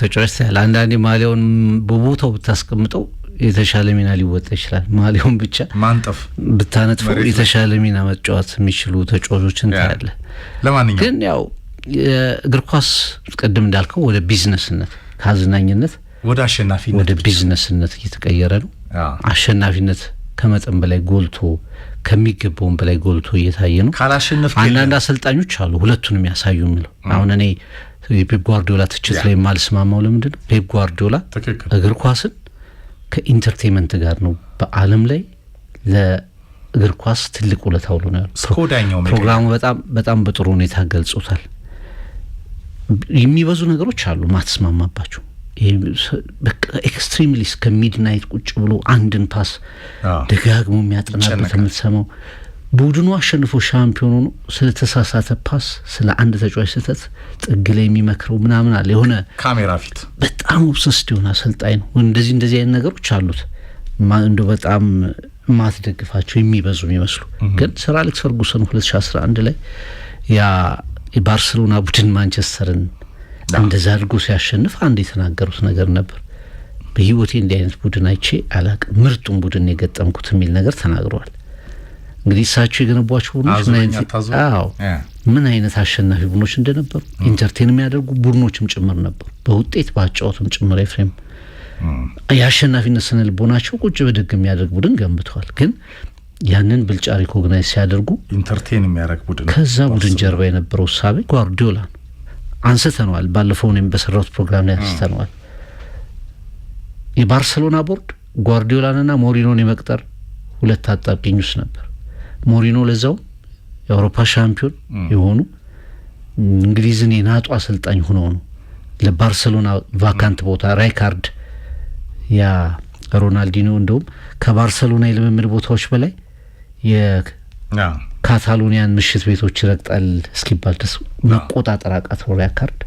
ተጫዋች ያለ አንዳንዴ ማሊያውን በቦታው ብታስቀምጠው የተሻለ ሚና ሊወጣ ይችላል። ማሊያውን ብቻ ማንጠፍ ብታነጥፈው የተሻለ ሚና መጫወት የሚችሉ ተጫዋቾችን ታያለ። ለማንኛውም ግን ያው እግር ኳስ ቅድም እንዳልከው ወደ ቢዝነስነት ካዝናኝነት ወደ አሸናፊነት ወደ ቢዝነስነት እየተቀየረ ነው። አሸናፊነት ከመጠን በላይ ጎልቶ ከሚገባውን በላይ ጎልቶ እየታየ ነው። ካላሸነፍ አንዳንድ አሰልጣኞች አሉ ሁለቱንም ያሳዩ የሚለው አሁን እኔ ፔፕ ጓርዲዮላ ትችት ላይ ማልስማማው ለምንድን ነው ፔፕ ጓርዲዮላ እግር ኳስን ከኢንተርቴይንመንት ጋር ነው በአለም ላይ ለእግር ኳስ ትልቅ ውለታ ውሎ ነው ፕሮግራሙ በጣም በጥሩ ሁኔታ ገልጾታል። የሚበዙ ነገሮች አሉ ማትስማማባቸው በቃ ኤክስትሪምሊ እስከ ሚድናይት ቁጭ ብሎ አንድን ፓስ ደጋግሞ የሚያጠናበት የምትሰማው ቡድኑ አሸንፎ ሻምፒዮን ሆኖ ስለተሳሳተ ፓስ ስለ አንድ ተጫዋች ስህተት ጥግ ላይ የሚመክረው ምናምን አለ የሆነ ካሜራ ፊት በጣም ኦብሰስድ የሆነ አሰልጣኝ ነው። እንደዚህ አይነት ነገሮች አሉት እንደው በጣም ማትደግፋቸው የሚበዙ የሚመስሉ ግን ሰር አሌክስ ፈርጉሰን 2011 ላይ ያ የባርሴሎና ቡድን ማንቸስተርን እንደዛ አድርጎ ሲያሸንፍ አንድ የተናገሩት ነገር ነበር። በህይወቴ እንዲህ አይነት ቡድን አይቼ አላቅም ምርጡን ቡድን የገጠምኩት የሚል ነገር ተናግረዋል። እንግዲህ እሳቸው የገነቧቸው ቡድኖች ምን አይነት አሸናፊ ቡድኖች እንደነበሩ ኢንተርቴን የሚያደርጉ ቡድኖችም ጭምር ነበሩ በውጤት ባጫወትም ጭምር ኤፍሬም የአሸናፊነት ስነ ልቦናቸው ቁጭ በደግ የሚያደርግ ቡድን ገንብተዋል። ግን ያንን ብልጫ ሪኮግናይዝ ሲያደርጉ ኢንተርቴን የሚያደርግ ቡድን ከዛ ቡድን ጀርባ የነበረው ሳቤ ጓርዲዮላ ነው። አንስተነዋል ባለፈው እኔም በሰራሁት ፕሮግራም ላይ አንስተነዋል። የባርሴሎና ቦርድ ጓርዲዮላንና ሞሪኖን የመቅጠር ሁለት አጣብቂኝ ውስጥ ነበር። ሞሪኖ ለዛው የአውሮፓ ሻምፒዮን የሆኑ እንግሊዝን የናጡ አሰልጣኝ ሆነው ነው ለባርሴሎና ቫካንት ቦታ ራይካርድ ያ ሮናልዲኒዮ እንደውም ከባርሴሎና የልምምድ ቦታዎች በላይ የካታሎኒያን ምሽት ቤቶች ይረግጣል እስኪባል ድረስ መቆጣጠር አቃተው ራይካርድ።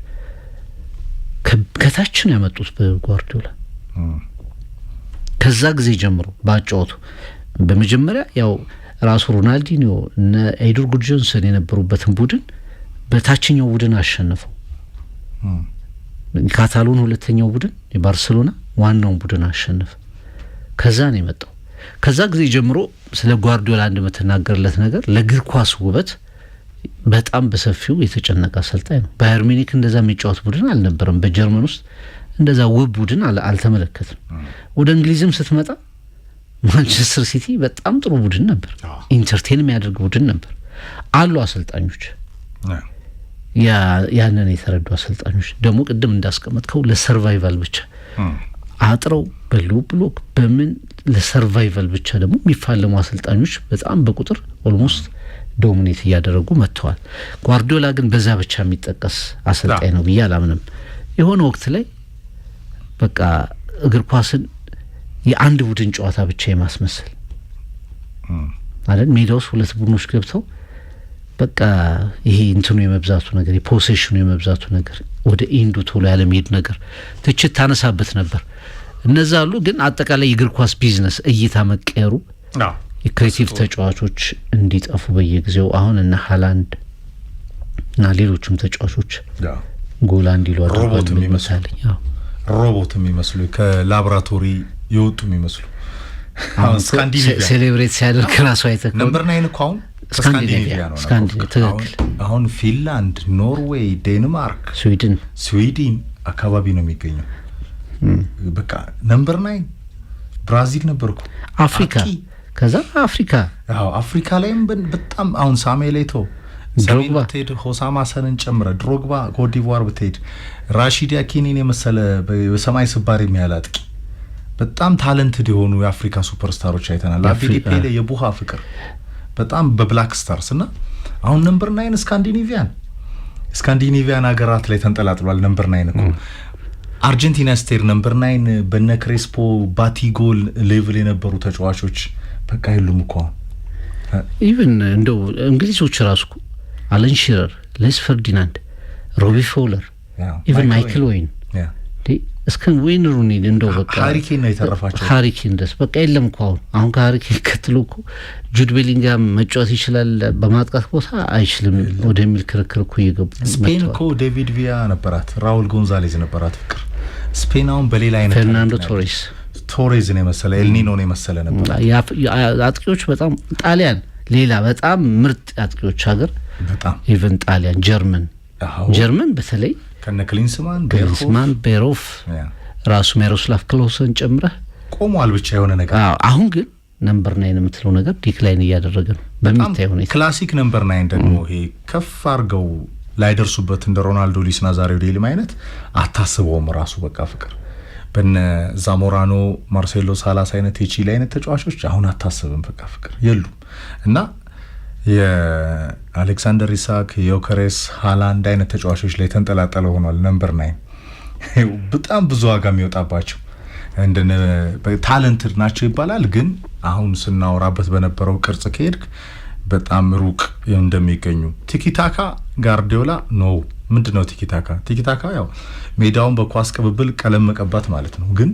ከታች ነው ያመጡት በጓርዲዮላ። ከዛ ጊዜ ጀምሮ ባጫወቱ በመጀመሪያ ያው ራሱ ሮናልዲኒዮ እና ኤድዋርድ ጉድጆንሰን የነበሩበትን ቡድን በታችኛው ቡድን አሸነፈው። ካታሎን ሁለተኛው ቡድን የባርሴሎና ዋናውን ቡድን አሸነፈ። ከዛ ነው የመጣው። ከዛ ጊዜ ጀምሮ ስለ ጓርዲዮላ እንደምትናገርለት ነገር ለእግር ኳስ ውበት በጣም በሰፊው የተጨነቀ አሰልጣኝ ነው። ባየር ሚኒክ እንደዛ የሚጫወት ቡድን አልነበረም። በጀርመን ውስጥ እንደዛ ውብ ቡድን አልተመለከትም። ወደ እንግሊዝም ስትመጣ ማንቸስተር ሲቲ በጣም ጥሩ ቡድን ነበር። ኢንተርቴን የሚያደርግ ቡድን ነበር አሉ አሰልጣኞች። ያንን የተረዱ አሰልጣኞች ደግሞ ቅድም እንዳስቀመጥከው ለሰርቫይቫል ብቻ አጥረው በሎ ብሎክ በምን ለሰርቫይቫል ብቻ ደግሞ የሚፋለሙ አሰልጣኞች በጣም በቁጥር ኦልሞስት ዶሚኔት እያደረጉ መጥተዋል። ጓርዲዮላ ግን በዛ ብቻ የሚጠቀስ አሰልጣኝ ነው ብዬ አላምንም። የሆነ ወቅት ላይ በቃ እግር ኳስን የአንድ ቡድን ጨዋታ ብቻ የማስመሰል አይደል ሜዳ ውስጥ ሁለት ቡድኖች ገብተው በቃ ይሄ እንትኑ የመብዛቱ ነገር የፖሴሽኑ የመብዛቱ ነገር ወደ ኢንዱ ቶሎ ያለ መሄድ ነገር ትችት ታነሳበት ነበር። እነዛ አሉ። ግን አጠቃላይ የእግር ኳስ ቢዝነስ እይታ መቀየሩ የክሬቲቭ ተጫዋቾች እንዲጠፉ በየጊዜው አሁን እና ሃላንድ እና ሌሎችም ተጫዋቾች ጎላ እንዲሉ አድርገዋል። ሮቦት የሚመስሉ ከላቦራቶሪ የወጡ የሚመስሉ አሁን ስካንዲኔቪያ ሴሌብሬት ሲያደርግ ራሱ አይተከው ነምበር 9 እኮ አሁን ስካንዲኔቪያ ነው። አሁን ፊንላንድ፣ ኖርዌይ፣ ዴንማርክ፣ ስዊድን አካባቢ ነው የሚገኘው። በቃ ነምበር 9 ብራዚል ነበርኩ አፍሪካ ከዛ አፍሪካ ላይም በጣም አሁን ሳሙኤል ኤቶ ድሮግባ ተሄድ ሆሳማ ሰንን ጨምረ ድሮግባ ኮትዲቯር ብትሄድ ራሺድ ያኪኒን የመሰለ በሰማይ ስባሪ የሚያላጥቂ በጣም ታለንትድ የሆኑ የአፍሪካ ሱፐርስታሮች አይተናል። አፊሊ ፔሌ የቡሃ ፍቅር በጣም በብላክ ስታርስ እና አሁን ነምበር 9 ስካንዲኔቪያን ሀገራት ላይ ተንጠላጥሏል። ነምበር 9 እኮ አርጀንቲና ስቴር ነምበር 9 በነ ክሬስፖ ባቲጎል ሌቭል የነበሩ ተጫዋቾች በቃ የሉም እኮ ኢቭን እንደው እንግሊዞች ራሱ አለን ሺረር፣ ሌስ ፈርዲናንድ፣ ሮቢ ፎውለር፣ ኢቭን ማይክል ኦዌን እስከ ዌይን ሩኒ እንደው በቃ ሃሪኬን ነው የተረፋቸው። ሃሪኬን ደስ በቃ የለም እኮ አሁን ከሃሪኬን ቀጥሎ እኮ ጁድ ቤሊንጋም መጫወት ይችላል በማጥቃት ቦታ አይችልም ወደሚል ክርክር እኮ እየገቡ ስፔን እኮ ዴቪድ ቪያ ነበራት፣ ራውል ጎንዛሌዝ ነበራት። ፍቅር ስፔን አሁን በሌላ አይነት ፈርናንዶ ቶሬዝ ነው የመሰለ ኤልኒኖ ነው የመሰለ ነበር። አጥቂዎች በጣም ጣሊያን ሌላ በጣም ምርጥ አጥቂዎች ሀገር በጣም ኢቨን ጣሊያን ጀርመን በተለይ ከነ ክሊንስማን ቤሮፍ ራሱ ሚሮስላቭ ክሎሰን ጨምረህ ቆሟል ብቻ የሆነ ነገር። አሁን ግን ነምበር 9 የምትለው ነገር ዲክላይን እያደረገ ነው በሚታይ ሁኔታ። ክላሲክ ነምበር 9 ደግሞ ይሄ ከፍ አድርገው ላይደርሱበት እንደ ሮናልዶ ሉዊስ ናዛሪዮ ዴሊም አይነት አታስበውም ራሱ በቃ ፍቅር በነ ዛሞራኖ ማርሴሎ ሳላስ አይነት የቺሊ አይነት ተጫዋቾች አሁን አታስብም በቃ ፍቅር የሉም። እና የአሌክሳንደር ኢሳክ የዮከሬስ ሃላንድ አይነት ተጫዋቾች ላይ ተንጠላጠለው ሆኗል ነምበር 9 በጣም ብዙ ዋጋ የሚወጣባቸው እንደ ታለንትድ ናቸው ይባላል። ግን አሁን ስናወራበት በነበረው ቅርጽ ከሄድክ በጣም ሩቅ እንደሚገኙ ቲኪታካ ጋርዲዮላ ነው። ምንድነው ቲኪታካ ያው ሜዳውን በኳስ ቅብብል ቀለም መቀባት ማለት ነው። ግን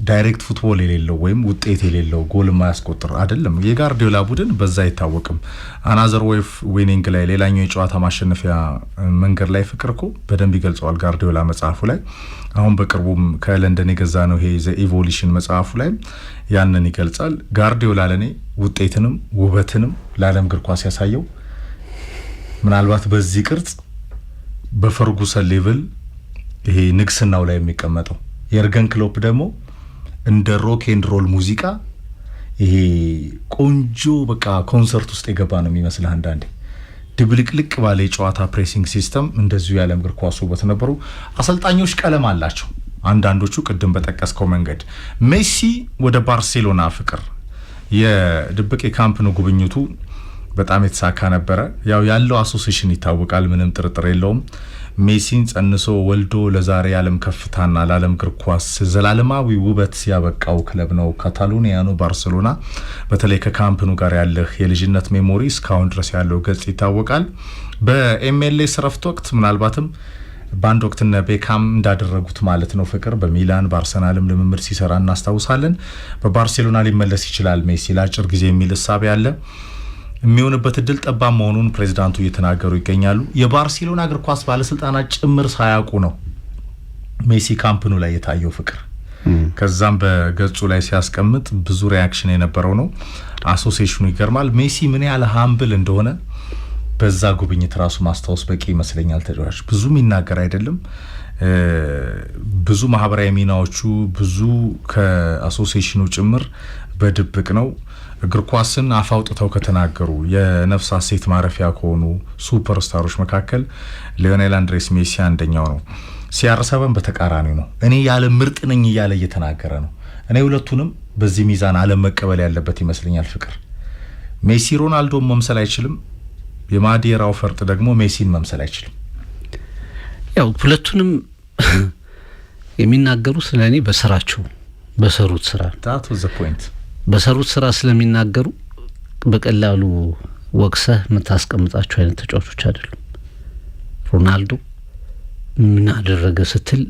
ዳይሬክት ፉትቦል የሌለው ወይም ውጤት የሌለው ጎል የማያስቆጥር አይደለም። የጋርዲዮላ ቡድን በዛ አይታወቅም። አናዘር ዌፍ ዊኒንግ ላይ ሌላኛው የጨዋታ ማሸነፊያ መንገድ ላይ ፍቅር እኮ በደንብ ይገልጸዋል ጋርዲዮላ መጽሐፉ ላይ። አሁን በቅርቡም ከለንደን የገዛ ነው ይሄ ዘ ኢቮሉሽን መጽሐፉ ላይ ያንን ይገልጻል። ጋርዲዮላ ለኔ ውጤትንም ውበትንም ለዓለም እግር ኳስ ያሳየው ምናልባት በዚህ ቅርጽ በፈርጉሰን ሌቭል ይሄ ንግስናው ላይ የሚቀመጠው የርገን ክሎፕ ደግሞ እንደ ሮክ ኤንድ ሮል ሙዚቃ ይሄ ቆንጆ በቃ ኮንሰርት ውስጥ የገባ ነው የሚመስልህ አንዳንዴ ድብልቅልቅ ባለ የጨዋታ ፕሬሲንግ ሲስተም እንደዚሁ የዓለም እግር ኳስ ውበት ነበሩ። አሰልጣኞች ቀለም አላቸው አንዳንዶቹ ቅድም በጠቀስከው መንገድ። ሜሲ ወደ ባርሴሎና ፍቅር የድብቅ የካምፕ ነው ጉብኝቱ በጣም የተሳካ ነበረ። ያው ያለው አሶሲዬሽን ይታወቃል፣ ምንም ጥርጥር የለውም። ሜሲን ጸንሶ ወልዶ ለዛሬ ዓለም ከፍታና ለዓለም እግር ኳስ ዘላለማዊ ውበት ሲያበቃው ክለብ ነው ካታሎኒያኑ ባርሴሎና። በተለይ ከካምፕኑ ጋር ያለህ የልጅነት ሜሞሪ እስካሁን ድረስ ያለው ገጽ ይታወቃል። በኤምኤልኤስ ረፍት ወቅት ምናልባትም በአንድ ወቅት እነ ቤካም እንዳደረጉት ማለት ነው ፍቅር በሚላን በአርሰናልም ልምምድ ሲሰራ እናስታውሳለን። በባርሴሎና ሊመለስ ይችላል ሜሲ ለአጭር ጊዜ የሚል እሳቤ አለ። የሚሆንበት እድል ጠባብ መሆኑን ፕሬዝዳንቱ እየተናገሩ ይገኛሉ። የባርሴሎና እግር ኳስ ባለስልጣናት ጭምር ሳያውቁ ነው ሜሲ ካምፕኑ ላይ የታየው ፍቅር። ከዛም በገጹ ላይ ሲያስቀምጥ ብዙ ሪያክሽን የነበረው ነው። አሶሲዬሽኑ ይገርማል። ሜሲ ምን ያህል ሃምብል እንደሆነ በዛ ጉብኝት ራሱ ማስታወስ በቂ ይመስለኛል። ተጫዋች ብዙ የሚናገር አይደለም። ብዙ ማህበራዊ ሚናዎቹ ብዙ ከአሶሲዬሽኑ ጭምር በድብቅ ነው። እግር ኳስን አፋውጥተው ከተናገሩ የነፍስ ሴት ማረፊያ ከሆኑ ሱፐርስታሮች መካከል ሊዮኔል አንድሬስ ሜሲ አንደኛው ነው። ሲያርሰበን በተቃራኒው ነው። እኔ ያለ ምርጥ ነኝ እያለ እየተናገረ ነው። እኔ ሁለቱንም በዚህ ሚዛን ዓለም መቀበል ያለበት ይመስለኛል ፍቅር። ሜሲ ሮናልዶን መምሰል አይችልም። የማዴራው ፈርጥ ደግሞ ሜሲን መምሰል አይችልም። ያው ሁለቱንም የሚናገሩ ስለኔ በስራቸው በሰሩት ስራ that was the point በሰሩት ስራ ስለሚናገሩ በቀላሉ ወቅሰህ የምታስቀምጣቸው አይነት ተጫዋቾች አይደሉም። ሮናልዶ ምን አደረገ ስትል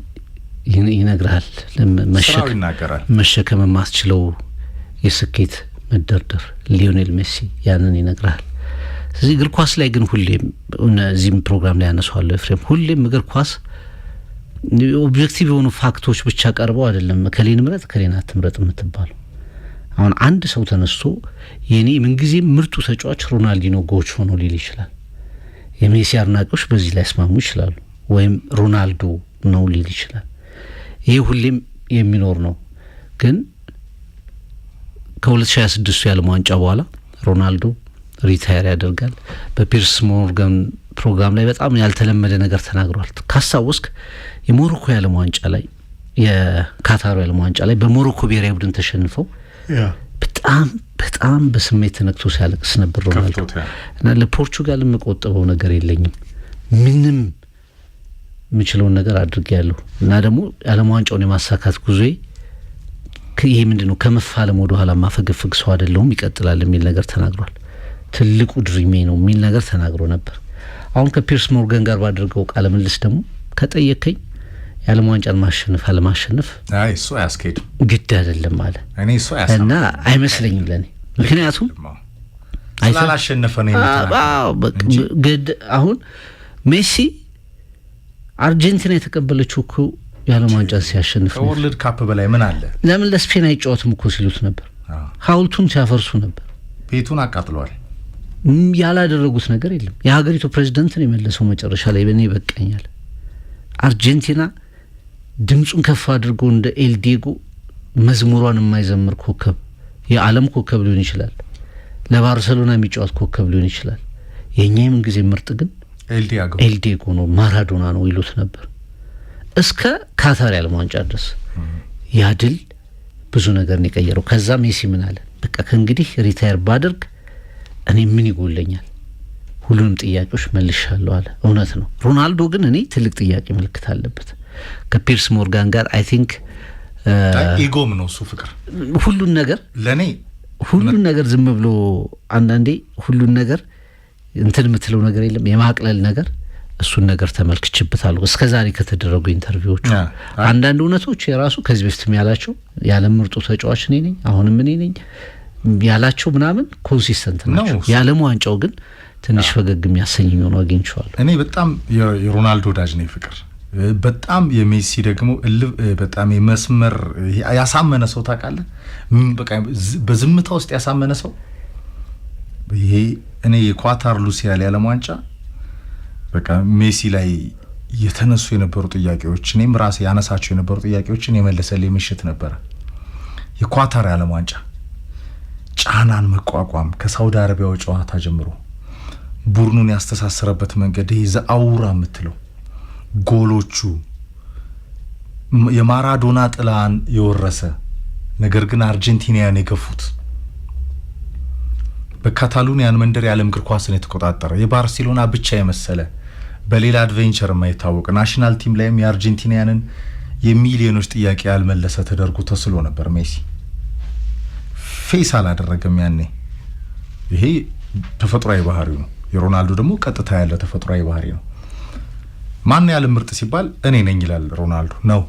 ይነግራል። መሸከም የማስችለው የስኬት መደርደር ሊዮኔል ሜሲ ያንን ይነግራል። ስለዚህ እግር ኳስ ላይ ግን ሁሌም እዚህም ፕሮግራም ላይ ያነሳዋለሁ ኤፍሬም፣ ሁሌም እግር ኳስ ኦብጀክቲቭ የሆኑ ፋክቶች ብቻ ቀርበው አይደለም ከሌን ምረጥ ከሌን አትምረጥ የምትባለው። አሁን አንድ ሰው ተነስቶ የኔ ምንጊዜም ምርጡ ተጫዋች ሮናልዲኖ ጎች ሆኖ ሊል ይችላል። የሜሲ አድናቂዎች በዚህ ላይ ያስማሙ ይችላሉ። ወይም ሮናልዶ ነው ሊል ይችላል። ይሄ ሁሌም የሚኖር ነው። ግን ከ2026 የዓለም ዋንጫ በኋላ ሮናልዶ ሪታየር ያደርጋል። በፒርስ ሞርጋን ፕሮግራም ላይ በጣም ያልተለመደ ነገር ተናግሯል። ካስታወስክ የሞሮኮ የዓለም ዋንጫ ላይ የካታሩ የዓለም ዋንጫ ላይ በሞሮኮ ብሔራዊ ቡድን ተሸንፈው በጣም በጣም በስሜት ተነክቶ ሲያለቅስ ነበር ሮናልዶ። እና ለፖርቹጋል የምቆጥበው ነገር የለኝም ምንም የምችለውን ነገር አድርጌያለሁ እና ደግሞ የዓለም ዋንጫውን የማሳካት ጉዞዬ ይሄ ምንድነው ከመፋለም ወደ ኋላ ማፈገፍግ ሰው አይደለሁም ይቀጥላል የሚል ነገር ተናግሯል። ትልቁ ድሪሜ ነው የሚል ነገር ተናግሮ ነበር። አሁን ከፒርስ ሞርጋን ጋር ባደረገው ቃለ ምልልስ ደግሞ ከጠየቀኝ የዓለም ዋንጫን ማሸነፍ አለማሸነፍ እሱ አያስኬድም ግድ አይደለም አለ። እኔ እሱ አያስኬድም እና አይመስለኝም ለኔ ምክንያቱም ስላላሸነፈ ነው የሚተናገረው። ግድ አሁን ሜሲ አርጀንቲና የተቀበለችው እኮ የዓለም ዋንጫን ሲያሸንፍ ነው። ከወርልድ ካፕ በላይ ምን አለ? ለምን ለስፔን አይጫወትም እኮ ሲሉት ነበር። ሐውልቱን ሲያፈርሱ ነበር። ቤቱን አቃጥለዋል። ያላደረጉት ነገር የለም። የሀገሪቱ ፕሬዝዳንት ነው የመለሰው መጨረሻ ላይ በእኔ ይበቃኛል። አርጀንቲና ድምጹን ከፍ አድርጎ እንደ ኤልዲጎ መዝሙሯን የማይዘምር ኮከብ የዓለም ኮከብ ሊሆን ይችላል። ለባርሴሎና የሚጫወት ኮከብ ሊሆን ይችላል። የኛ የምን ጊዜ ምርጥ ግን ኤልዲጎ ነው፣ ማራዶና ነው ይሉት ነበር እስከ ካታር የዓለም ዋንጫ ድረስ። ያ ድል ብዙ ነገር ነው የቀየረው። ከዛ ሜሲ ምን አለ? በቃ ከእንግዲህ ሪታየር ባደርግ እኔ ምን ይጎለኛል? ሁሉንም ጥያቄዎች መልሻለሁ አለ። እውነት ነው። ሮናልዶ ግን እኔ ትልቅ ጥያቄ ምልክት አለበት ከፒርስ ሞርጋን ጋር። አይ ቲንክ ኢጎም ነው እሱ ፍቅር ሁሉን ነገር ለኔ ሁሉን ነገር ዝም ብሎ አንዳንዴ ሁሉን ነገር እንትን የምትለው ነገር የለም የማቅለል ነገር እሱን ነገር ተመልክችበታለሁ እስከዛሬ ከተደረጉ ኢንተርቪዎች። አንዳንድ እውነቶች የራሱ ከዚህ በፊትም ያላቸው የዓለም ምርጡ ተጫዋች እኔ ነኝ አሁንም እኔ ነኝ ያላቸው ምናምን ኮንሲስተንት ናቸው። የዓለም ዋንጫው ግን ትንሽ ፈገግ የሚያሰኝ ነው አግኝቼዋለሁ። እኔ በጣም የሮናልዶ ወዳጅ ነኝ ፍቅር በጣም የሜሲ ደግሞ በጣም የመስመር ያሳመነ ሰው ታውቃለህ። በቃ በዝምታ ውስጥ ያሳመነ ሰው ይሄ እኔ የኳታር ሉሲያል የዓለም ዋንጫ በቃ ሜሲ ላይ የተነሱ የነበሩ ጥያቄዎች እኔም ራሴ ያነሳቸው የነበሩ ጥያቄዎችን የመለሰልኝ ምሽት ነበረ። የኳታር የዓለም ዋንጫ ጫናን መቋቋም ከሳውዲ አረቢያው ጨዋታ ጀምሮ ቡድኑን ያስተሳሰረበት መንገድ ይሄ ዘአውራ የምትለው ጎሎቹ የማራዶና ጥላን የወረሰ ነገር ግን አርጀንቲናያን የገፉት በካታሎኒያን መንደር የዓለም እግር ኳስን የተቆጣጠረ የባርሴሎና ብቻ የመሰለ በሌላ አድቬንቸር የማይታወቅ ናሽናል ቲም ላይም የአርጀንቲናያንን የሚሊዮኖች ጥያቄ ያልመለሰ ተደርጎ ተስሎ ነበር። ሜሲ ፌስ አላደረገም ያኔ። ይሄ ተፈጥሯዊ ባህሪው ነው። የሮናልዶ ደግሞ ቀጥታ ያለ ተፈጥሯዊ ባህሪ ነው። ማን ያለም ምርጥ ሲባል እኔ ነኝ ይላል ሮናልዶ ነው።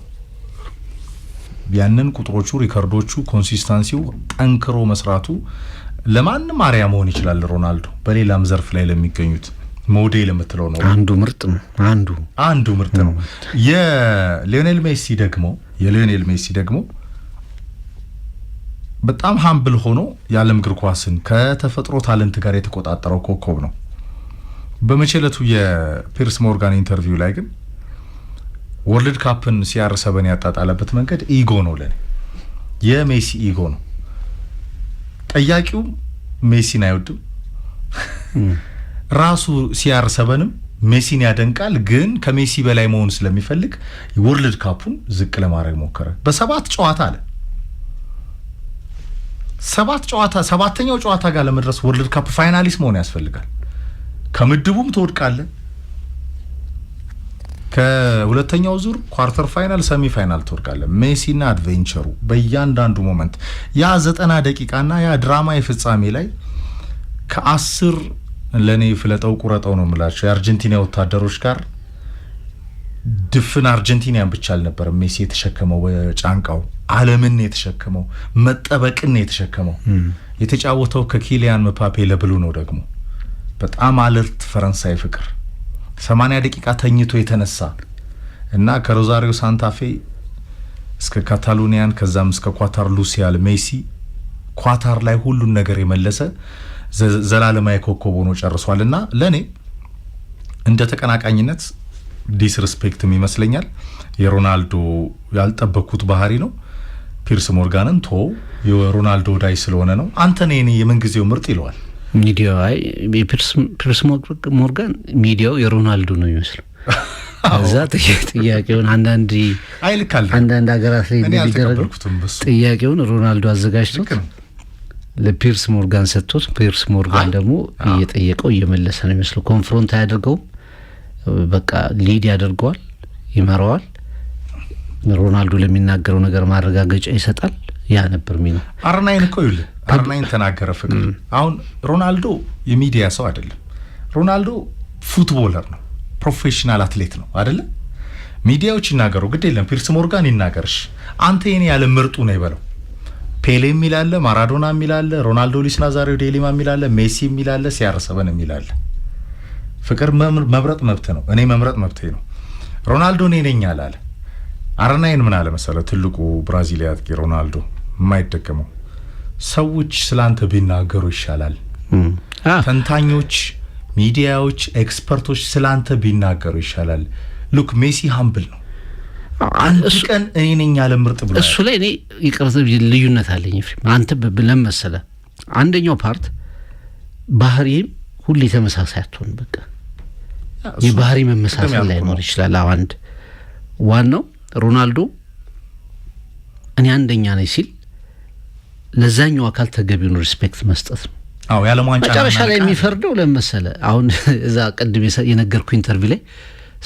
ያንን ቁጥሮቹ ሪከርዶቹ ኮንሲስተንሲው ጠንክሮ መስራቱ ለማንም አሪያ መሆን ይችላል። ሮናልዶ በሌላም ዘርፍ ላይ ለሚገኙት ሞዴል የምትለው ነው። አንዱ ምርጥ ነው። አንዱ ምርጥ ነው። የሊዮኔል ሜሲ ደግሞ በጣም ሃምብል ሆኖ የዓለም እግር ኳስን ከተፈጥሮ ታለንት ጋር የተቆጣጠረው ኮከብ ነው። በመቸለቱ የፒርስ ሞርጋን ኢንተርቪው ላይ ግን ወርልድ ካፕን ሲያርሰበን ያጣጣለበት መንገድ ኢጎ ነው። ለኔ የሜሲ ኢጎ ነው። ጠያቂው ሜሲን አይወድም። ራሱ ሲያርሰበንም ሜሲን ያደንቃል። ግን ከሜሲ በላይ መሆን ስለሚፈልግ ወርልድ ካፑን ዝቅ ለማድረግ ሞከረ። በሰባት ጨዋታ አለ ሰባተኛው ጨዋታ ጋር ለመድረስ ወርልድ ካፕ ፋይናሊስት መሆን ያስፈልጋል። ከምድቡም ትወድቃለህ። ከሁለተኛው ዙር ኳርተር ፋይናል ሰሚ ፋይናል ትወድቃለህ። ሜሲና አድቬንቸሩ በእያንዳንዱ ሞመንት ያ 90 ደቂቃና ያ ድራማ የፍጻሜ ላይ ከ10 ለኔ ፍለጠው ቁረጠው ነው የምላቸው የአርጀንቲና ወታደሮች ጋር ድፍን አርጀንቲናን ብቻ አልነበረም ሜሲ የተሸከመው በጫንቃው ዓለምን የተሸከመው መጠበቅን የተሸከመው የተጫወተው ከኪሊያን መፓፔ ለብሉ ነው። ደግሞ በጣም አለርት ፈረንሳይ ፍቅር 80 ደቂቃ ተኝቶ የተነሳ እና ከሮዛሪዮ ሳንታፌ እስከ ካታሎኒያን ከዛም እስከ ኳታር ሉሲያል ሜሲ ኳታር ላይ ሁሉን ነገር የመለሰ ዘላለማዊ ኮከብ ሆኖ ጨርሷልና ለኔ እንደ ተቀናቃኝነት ዲስሪስፔክትም ይመስለኛል። የሮናልዶ ያልጠበቁት ባህሪ ነው። ፒርስ ሞርጋንን የሮናልዶ ዳይ ስለሆነ ነው። አንተ ነኝ የምንጊዜው ምርጥ ይለዋል ሚዲያው። አይ ፒርስ ሞርጋን ሚዲያው የሮናልዶ ነው የሚመስለው። እዛ ጥያቄውን አንዳንድ ሀገራት ላይ እንደሚደረግ ጥያቄውን ሮናልዶ አዘጋጅቶት ለፒርስ ሞርጋን ሰጥቶት ፒርስ ሞርጋን ደግሞ እየጠየቀው እየመለሰ ነው የሚመስለው። ኮንፍሮንት አያደርገው በቃ ሊድ ያደርገዋል፣ ይመራዋል። ሮናልዶ ለሚናገረው ነገር ማረጋገጫ ይሰጣል። ያ ነበር ሚናው። አርናይን እኮ ይኸውልህ አርናይን ተናገረ ፍቅር። አሁን ሮናልዶ የሚዲያ ሰው አይደለም። ሮናልዶ ፉትቦለር ነው፣ ፕሮፌሽናል አትሌት ነው አይደለ? ሚዲያዎች ይናገሩ ግድ የለም ፒርስ ሞርጋን ይናገርሽ፣ አንተ የኔ ያለ ምርጡ ነው ይበለው። ፔሌ የሚላለ፣ ማራዶና የሚላለ፣ ሮናልዶ ሉዊስ ናዛሪዮ ዴሊማ የሚላለ፣ ሜሲ የሚላለ፣ ሲያርሰበን የሚላለ። ፍቅር መምረጥ መብት ነው። እኔ መምረጥ መብቴ ነው። ሮናልዶ እኔ ነኝ አለ። አርናይን ምን አለ መሰለህ? ትልቁ ብራዚሊያ አጥቂ ሮናልዶ የማይደገመው ሰዎች ስላንተ ቢናገሩ ይሻላል። ተንታኞች፣ ሚዲያዎች፣ ኤክስፐርቶች ስላንተ ቢናገሩ ይሻላል። ሉክ ሜሲ ሀምብል ነው። አንድ ቀን እኔ ነኝ ያለ ምርጥ ብሎ እሱ ላይ እኔ ይቅርታ ልዩነት አለኝ። አንተ ብለን መሰለህ አንደኛው ፓርት ባህሪም ሁሉ ተመሳሳይ አትሆን። በቃ የባህሪ መመሳሰል ላይ ኖር ይችላል። አንድ ዋናው ሮናልዶ እኔ አንደኛ ነኝ ሲል ለዛኛው አካል ተገቢውን ሪስፔክት መስጠት ነው። አዎ ያለ ማንጫ መጨረሻ ላይ የሚፈርደው ለመሰለ አሁን እዛ ቀድም የነገርኩ ኢንተርቪው ላይ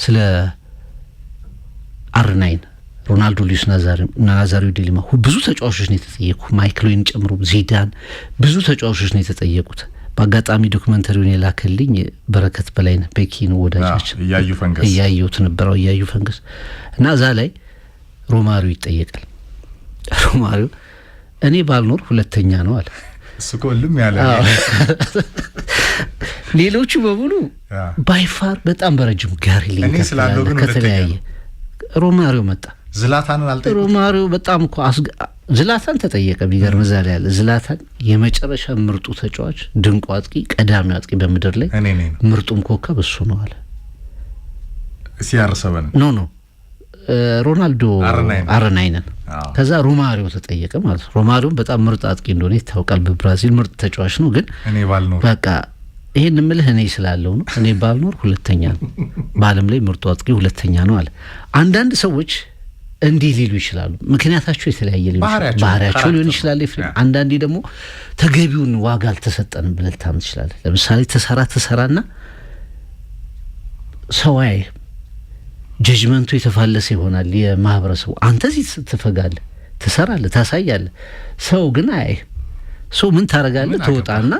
ስለ አርናይን ሮናልዶ ሉዊስ ናዛሪዮ ዴሊማ ብዙ ተጫዋቾች ነው የተጠየቁ፣ ማይክል ኦዌን ጨምሮ ዚዳን፣ ብዙ ተጫዋቾች ነው የተጠየቁት። በአጋጣሚ ዶክመንተሪውን የላከልኝ በረከት በላይነህ ቤኪ ነው ወዳጃችን፣ እያየሁት ነበረው እያዩ ፈንገስ እና እዛ ላይ ሮማሪዮ ይጠየቃል። ሮማሪዮ እኔ ባልኖር ሁለተኛ ነው አለ። እሱ ኮልም ያለ ሌሎቹ በሙሉ ባይፋር በጣም በረጅሙ ጋር ሊንክ ከተለያየ ሮማሪዮ መጣ። ዝላታንን አልጠየቁት። ሮማሪዮ በጣም እኮ ዝላታን ተጠየቀ። ቢገርም እዛ ላይ ያለ ዝላታን የመጨረሻ ምርጡ ተጫዋች፣ ድንቁ አጥቂ፣ ቀዳሚ አጥቂ በምድር ላይ ምርጡም ኮከብ እሱ ነው አለ። ሲያርሰበን ኖ ሮናልዶ አርናይንን ከዛ ሮማሪዮ ተጠየቀ ማለት ነው። ሮማሪዮም በጣም ምርጥ አጥቂ እንደሆነ ይታወቃል። በብራዚል ምርጥ ተጫዋች ነው። ግን እኔ ባልኖር በቃ ይሄን ምልህ እኔ ስላለው ነው። እኔ ባልኖር ሁለተኛ ነው፣ በዓለም ላይ ምርጡ አጥቂ ሁለተኛ ነው አለ። አንዳንድ ሰዎች እንዲህ ሊሉ ይችላሉ። ምክንያታቸው የተለያየ ሊሆን ይችላል። ባህሪያቸው ሊሆን ይችላል። አንዳንዴ ደግሞ ተገቢውን ዋጋ አልተሰጠንም ብለህ ልታምን ትችላለህ። ለምሳሌ ተሰራና ሰዋይ ጀጅመንቱ የተፋለሰ ይሆናል። የማህበረሰቡ አንተ እዚህ ትፈጋለህ፣ ትሰራለህ፣ ታሳያለህ። ሰው ግን ሰው ምን ታረጋለህ? ትወጣና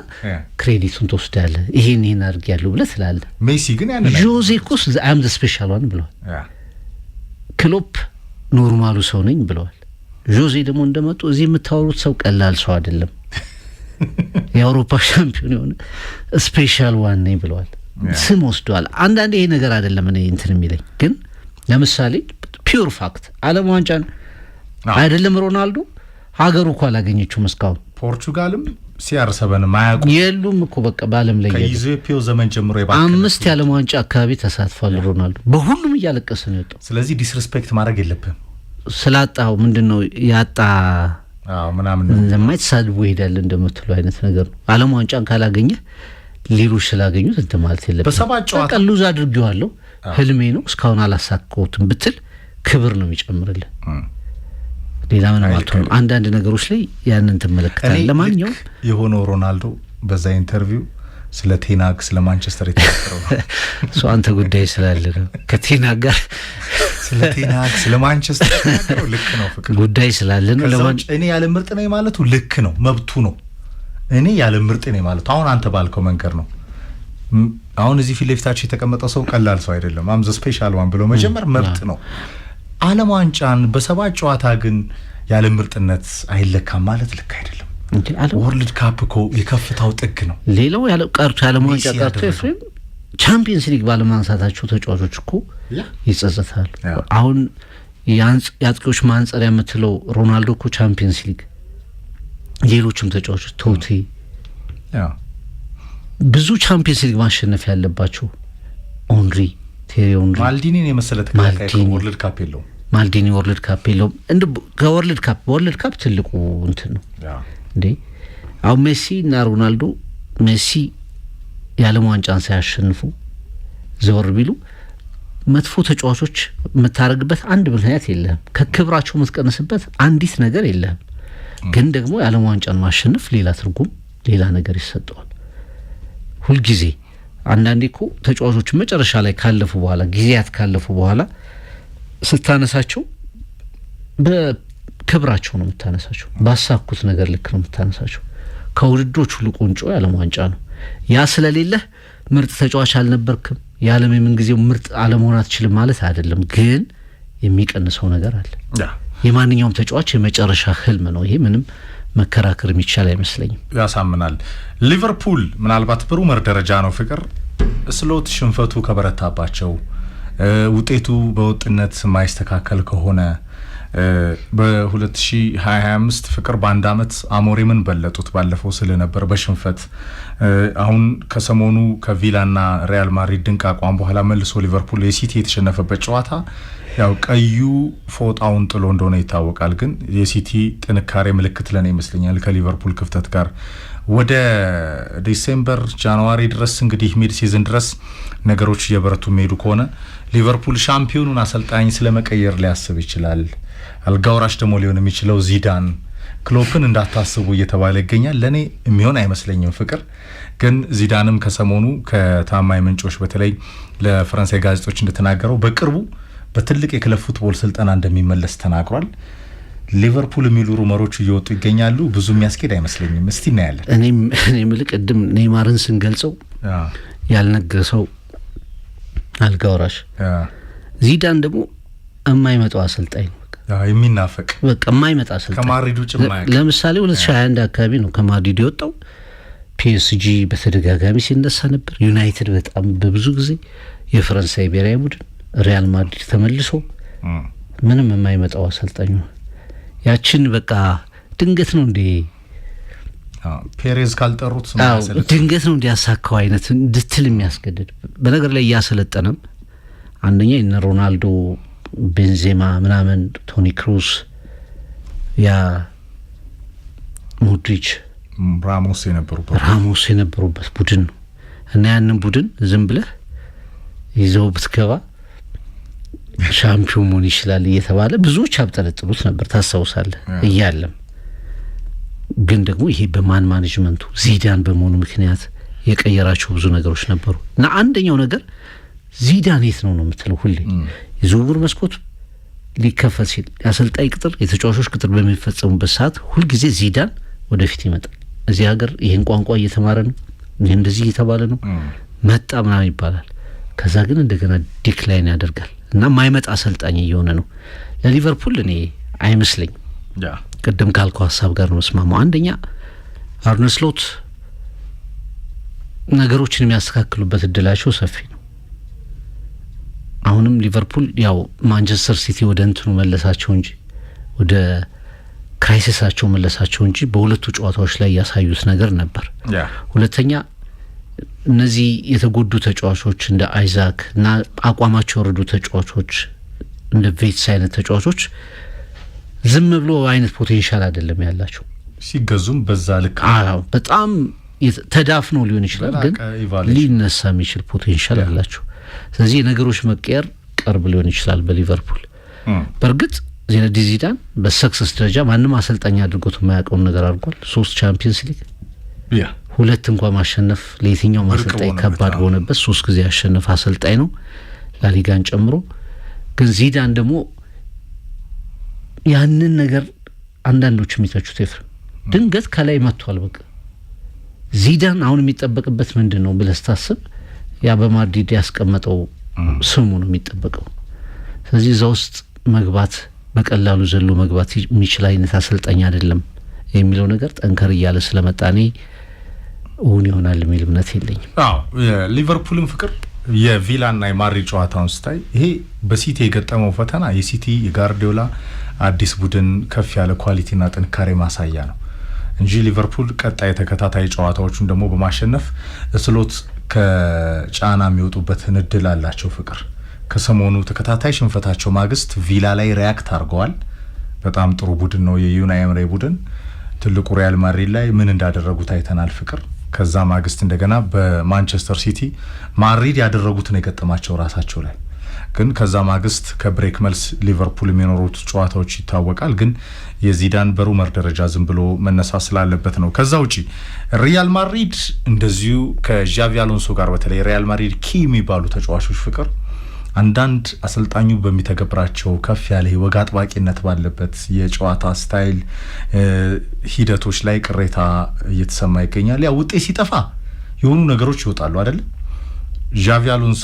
ክሬዲቱን ትወስዳለህ። ይሄን አድርጌያለሁ ብለህ ትላለህ። ሜሲ ግን ያንን ጆዜ ኮስ አም ዘ ስፔሻል ዋን ብለዋል። ክሎፕ ኖርማሉ ሰው ነኝ ብለዋል። ጆዜ ደግሞ እንደመጡ እዚህ የምታወሩት ሰው ቀላል ሰው አይደለም፣ የአውሮፓ ሻምፒዮን የሆነ ስፔሻል ዋን ነኝ ብለዋል። ስም ወስደዋል። አንዳንዴ ይሄ ነገር አይደለም እኔ እንትን የሚለኝ ግን ለምሳሌ ፒውር ፋክት ዓለም ዋንጫን አይደለም ሮናልዶ ሀገሩ እኮ አላገኘችውም እስካሁን። ፖርቹጋልም ሲያርሰበን ማያውቁ የሉም እኮ በቃ በዓለም ላይ ከኢዜፒዮ ዘመን ጀምሮ 5 የዓለም ዋንጫ አካባቢ ተሳትፏል ሮናልዶ። በሁሉም እያለቀሰ ነው የወጣው። ስለዚህ ዲስሪስፔክት ማድረግ የለብህም። ስላጣው ምንድነው ያጣ ምናምን ለማይተሳድቡ ይሄዳል እንደምትሉ አይነት ነገር ነው። ዓለም ዋንጫን ካላገኘ ሌሎች ስላገኙት እንትን ማለት የለብህም። በሰባት ጨዋታ ቀሉዝ አድርጌዋለሁ ህልሜ ነው እስካሁን አላሳካሁትም ብትል ክብር ነው የሚጨምርልህ። ሌላ ምንም አትሆንም። አንዳንድ ነገሮች ላይ ያንን ትመለከታለህ። ለማንኛውም የሆነው ሮናልዶ በዛ ኢንተርቪው ስለ ቴናግ ስለ ማንቸስተር የተናገረው ነው። እሱ አንተ ጉዳይ ስላለ ነው ከቴናግ ጋር ስለ ቴናግ ስለ ማንቸስተር የተናገረው ልክ ነው። ፍቅር ጉዳይ ስላለ ነው። እኔ ያለ ምርጥ ነኝ ማለቱ ልክ ነው፣ መብቱ ነው። እኔ ያለ ምርጥ ነኝ ማለቱ አሁን አንተ ባልከው መንገር ነው። አሁን እዚህ ፊት ለፊታችን የተቀመጠው ሰው ቀላል ሰው አይደለም። አም ዘ ስፔሻል ዋን ብሎ መጀመር መብት ነው። ዓለም ዋንጫን በሰባት ጨዋታ ግን ያለ ምርጥነት አይለካም ማለት ልክ አይደለም። ወርልድ ካፕ እኮ የከፍታው ጥግ ነው። ሌላው ያለ ቀርቶ ያለ ዋንጫ ቀርቶ ኤፍሬም ቻምፒየንስ ሊግ ባለማንሳታቸው ተጫዋቾች እኮ ይጸጸታሉ። አሁን የአጥቂዎች ማንጸሪያ የምትለው ሮናልዶ እኮ ቻምፒየንስ ሊግ፣ ሌሎችም ተጫዋቾች ቶቲ ብዙ ቻምፒየንስ ሊግ ማሸነፍ ያለባቸው ኦንሪ ቴሪዮንሪ ማልዲኒን የመሰለ ተከላካይ ወርልድ ካፕ የለውም። ማልዲኒ ወርልድ ካፕ የለውም። ከወርልድ ካፕ ትልቁ እንትን ነው እንዴ። አሁን ሜሲ እና ሮናልዶ ሜሲ የዓለም ዋንጫን ሳያሸንፉ ዘወር ቢሉ መጥፎ ተጫዋቾች የምታረግበት አንድ ምክንያት የለህም። ከክብራቸው የምትቀንስበት አንዲት ነገር የለህም። ግን ደግሞ የዓለም ዋንጫን ማሸነፍ ሌላ ትርጉም ሌላ ነገር ይሰጠዋል። ሁል ጊዜ አንዳንዴ እኮ ተጫዋቾች መጨረሻ ላይ ካለፉ በኋላ ጊዜያት ካለፉ በኋላ ስታነሳቸው በክብራቸው ነው የምታነሳቸው፣ ባሳኩት ነገር ልክ ነው የምታነሳቸው። ከውድድሮች ሁሉ ቁንጮ የዓለም ዋንጫ ነው። ያ ስለሌለህ ምርጥ ተጫዋች አልነበርክም፣ የዓለም የምንጊዜው ምርጥ አለመሆን አትችልም ማለት አይደለም። ግን የሚቀንሰው ነገር አለ። የማንኛውም ተጫዋች የመጨረሻ ህልም ነው። ይሄ ምንም መከራከር የሚቻል አይመስለኝም። ያሳምናል። ሊቨርፑል ምናልባት በሩመር ደረጃ ነው ፍቅር ስሎት ሽንፈቱ ከበረታባቸው ውጤቱ በወጥነት ማይስተካከል ከሆነ በ2025 ፍቅር በአንድ አመት አሞሪምን በለጡት ባለፈው ስለነበር በሽንፈት አሁን ከሰሞኑ ከቪላና ሪያል ማድሪድ ድንቅ አቋም በኋላ መልሶ ሊቨርፑል የሲቲ የተሸነፈበት ጨዋታ ያው ቀዩ ፎጣውን ጥሎ እንደሆነ ይታወቃል። ግን የሲቲ ጥንካሬ ምልክት ለኔ ይመስለኛል ከሊቨርፑል ክፍተት ጋር ወደ ዲሴምበር ጃንዋሪ ድረስ እንግዲህ ሚድ ሲዝን ድረስ ነገሮች እየበረቱ የሚሄዱ ከሆነ ሊቨርፑል ሻምፒዮኑን አሰልጣኝ ስለመቀየር ሊያስብ ይችላል። አልጋውራሽ ደግሞ ሊሆን የሚችለው ዚዳን ክሎፕን እንዳታስቡ እየተባለ ይገኛል። ለኔ የሚሆን አይመስለኝም ፍቅር። ግን ዚዳንም ከሰሞኑ ከታማኝ ምንጮች በተለይ ለፈረንሳይ ጋዜጦች እንደተናገረው በቅርቡ በትልቅ የክለብ ፉትቦል ስልጠና እንደሚመለስ ተናግሯል። ሊቨርፑል የሚሉ ሩመሮች እየወጡ ይገኛሉ። ብዙ የሚያስኬድ አይመስለኝም። እስቲ እናያለን። እኔም ልቅድም ኔይማርን ስንገልጸው ያልነገሰው አልጋውራሽ ዚዳን ደግሞ የማይመጣው አሰልጣኝ ነው። የሚናፈቅ በቃ የማይመጣ አሰልጣኝ ከማድሪድ ውጭ ማያውቅ። ለምሳሌ 2021 አካባቢ ነው ከማድሪድ የወጣው። ፒኤስጂ በተደጋጋሚ ሲነሳ ነበር። ዩናይትድ በጣም በብዙ ጊዜ፣ የፈረንሳይ ብሔራዊ ቡድን፣ ሪያል ማድሪድ ተመልሶ ምንም የማይመጣው አሰልጣኝ ነው። ያችን በቃ ድንገት ነው እንዴ ፔሬዝ ካልጠሩት ድንገት ነው እንዲያሳካው አይነት እንድትል የሚያስገድድ። በነገር ላይ እያሰለጠነም አንደኛ እነ ሮናልዶ፣ ቤንዜማ ምናምን፣ ቶኒ ክሩስ፣ ያ ሞድሪች፣ ራሞስ የነበሩበት ቡድን ነው እና ያንን ቡድን ዝም ብለህ ይዘው ብትገባ ሻምፒዮን መሆን ይችላል እየተባለ ብዙዎች አብጠለጥሉት ነበር ታስታውሳለህ እያለም። ግን ደግሞ ይሄ በማን ማኔጅመንቱ ዚዳን በመሆኑ ምክንያት የቀየራቸው ብዙ ነገሮች ነበሩ እና አንደኛው ነገር ዚዳን የት ነው የምትለው ሁሌ የዝውውር መስኮት ሊከፈት ሲል የአሰልጣኝ ቅጥር የተጫዋቾች ቅጥር በሚፈጸሙበት ሰዓት ሁልጊዜ ዚዳን ወደፊት ይመጣል። እዚህ ሀገር ይህን ቋንቋ እየተማረ ነው፣ ይህ እንደዚህ እየተባለ ነው መጣ ምናምን ይባላል። ከዛ ግን እንደገና ዲክላይን ያደርጋል እና ማይመጣ አሰልጣኝ እየሆነ ነው። ለሊቨርፑል እኔ አይመስለኝ። ቅድም ካልኩ ሀሳብ ጋር ነው መስማማው። አንደኛ አርነ ስሎት ነገሮችን የሚያስተካክሉበት እድላቸው ሰፊ ነው። አሁንም ሊቨርፑል ያው ማንቸስተር ሲቲ ወደ እንትኑ መለሳቸው እንጂ ወደ ክራይሲሳቸው መለሳቸው እንጂ በሁለቱ ጨዋታዎች ላይ ያሳዩት ነገር ነበር። ሁለተኛ እነዚህ የተጎዱ ተጫዋቾች እንደ አይዛክ እና አቋማቸው የወረዱ ተጫዋቾች እንደ ቬትስ አይነት ተጫዋቾች ዝም ብሎ አይነት ፖቴንሻል አይደለም ያላቸው። ሲገዙም በዛ ልክ በጣም ተዳፍኖ ሊሆን ይችላል፣ ግን ሊነሳ የሚችል ፖቴንሻል አላቸው። ስለዚህ የነገሮች መቀየር ቅርብ ሊሆን ይችላል በሊቨርፑል። በእርግጥ ዚነዲን ዚዳን በሰክሰስ ደረጃ ማንም አሰልጣኝ አድርጎት የማያውቀውን ነገር አድርጓል። 3 ቻምፒየንስ ሊግ 2 እንኳን ማሸነፍ ለየትኛው አሰልጣኝ ከባድ በሆነበት 3 ጊዜ ያሸነፈ አሰልጣኝ ነው ላሊጋን ጨምሮ። ግን ዚዳን ደግሞ ያንን ነገር አንዳንዶች የሚተቹት ኤፍሬም ድንገት ከላይ መጥቷል። በቃ ዚዳን አሁን የሚጠበቅበት ምንድነው ብለህ ስታስብ ያ በማድሪድ ያስቀመጠው ስሙ ነው የሚጠበቀው። ስለዚህ እዛ ውስጥ መግባት በቀላሉ ዘሎ መግባት የሚችል አይነት አሰልጣኝ አይደለም የሚለው ነገር ጠንከር እያለ ስለመጣኔ እውን ይሆናል የሚል እምነት የለኝም። ሊቨርፑልም ፍቅር የቪላና የማድሪድ ጨዋታውን ስታይ ይሄ በሲቲ የገጠመው ፈተና የሲቲ የጋርዲዮላ አዲስ ቡድን ከፍ ያለ ኳሊቲና ጥንካሬ ማሳያ ነው እንጂ ሊቨርፑል ቀጣይ ተከታታይ ጨዋታዎቹን ደግሞ በማሸነፍ ስሎት ከጫና የሚወጡበትን እድል አላቸው። ፍቅር ከሰሞኑ ተከታታይ ሽንፈታቸው ማግስት ቪላ ላይ ሪያክት አድርገዋል። በጣም ጥሩ ቡድን ነው የዩናይ ኤምሬ ቡድን። ትልቁ ሪያል ማድሪድ ላይ ምን እንዳደረጉት አይተናል ፍቅር። ከዛ ማግስት እንደገና በማንቸስተር ሲቲ ማድሪድ ያደረጉትን የገጠማቸው ራሳቸው ላይ ግን ከዛ ማግስት ከብሬክ መልስ ሊቨርፑል የሚኖሩት ጨዋታዎች ይታወቃል። ግን የዚዳን በሩመር ደረጃ ዝም ብሎ መነሳት ስላለበት ነው። ከዛ ውጪ ሪያል ማድሪድ እንደዚሁ ከዣቪ አሎንሶ ጋር በተለይ ሪያል ማድሪድ ኪ የሚባሉ ተጫዋቾች ፍቅር አንዳንድ አሰልጣኙ በሚተገብራቸው ከፍ ያለ ወግ አጥባቂነት ባለበት የጨዋታ ስታይል ሂደቶች ላይ ቅሬታ እየተሰማ ይገኛል። ያ ውጤት ሲጠፋ የሆኑ ነገሮች ይወጣሉ አይደል? ዣቪ አሎንሶ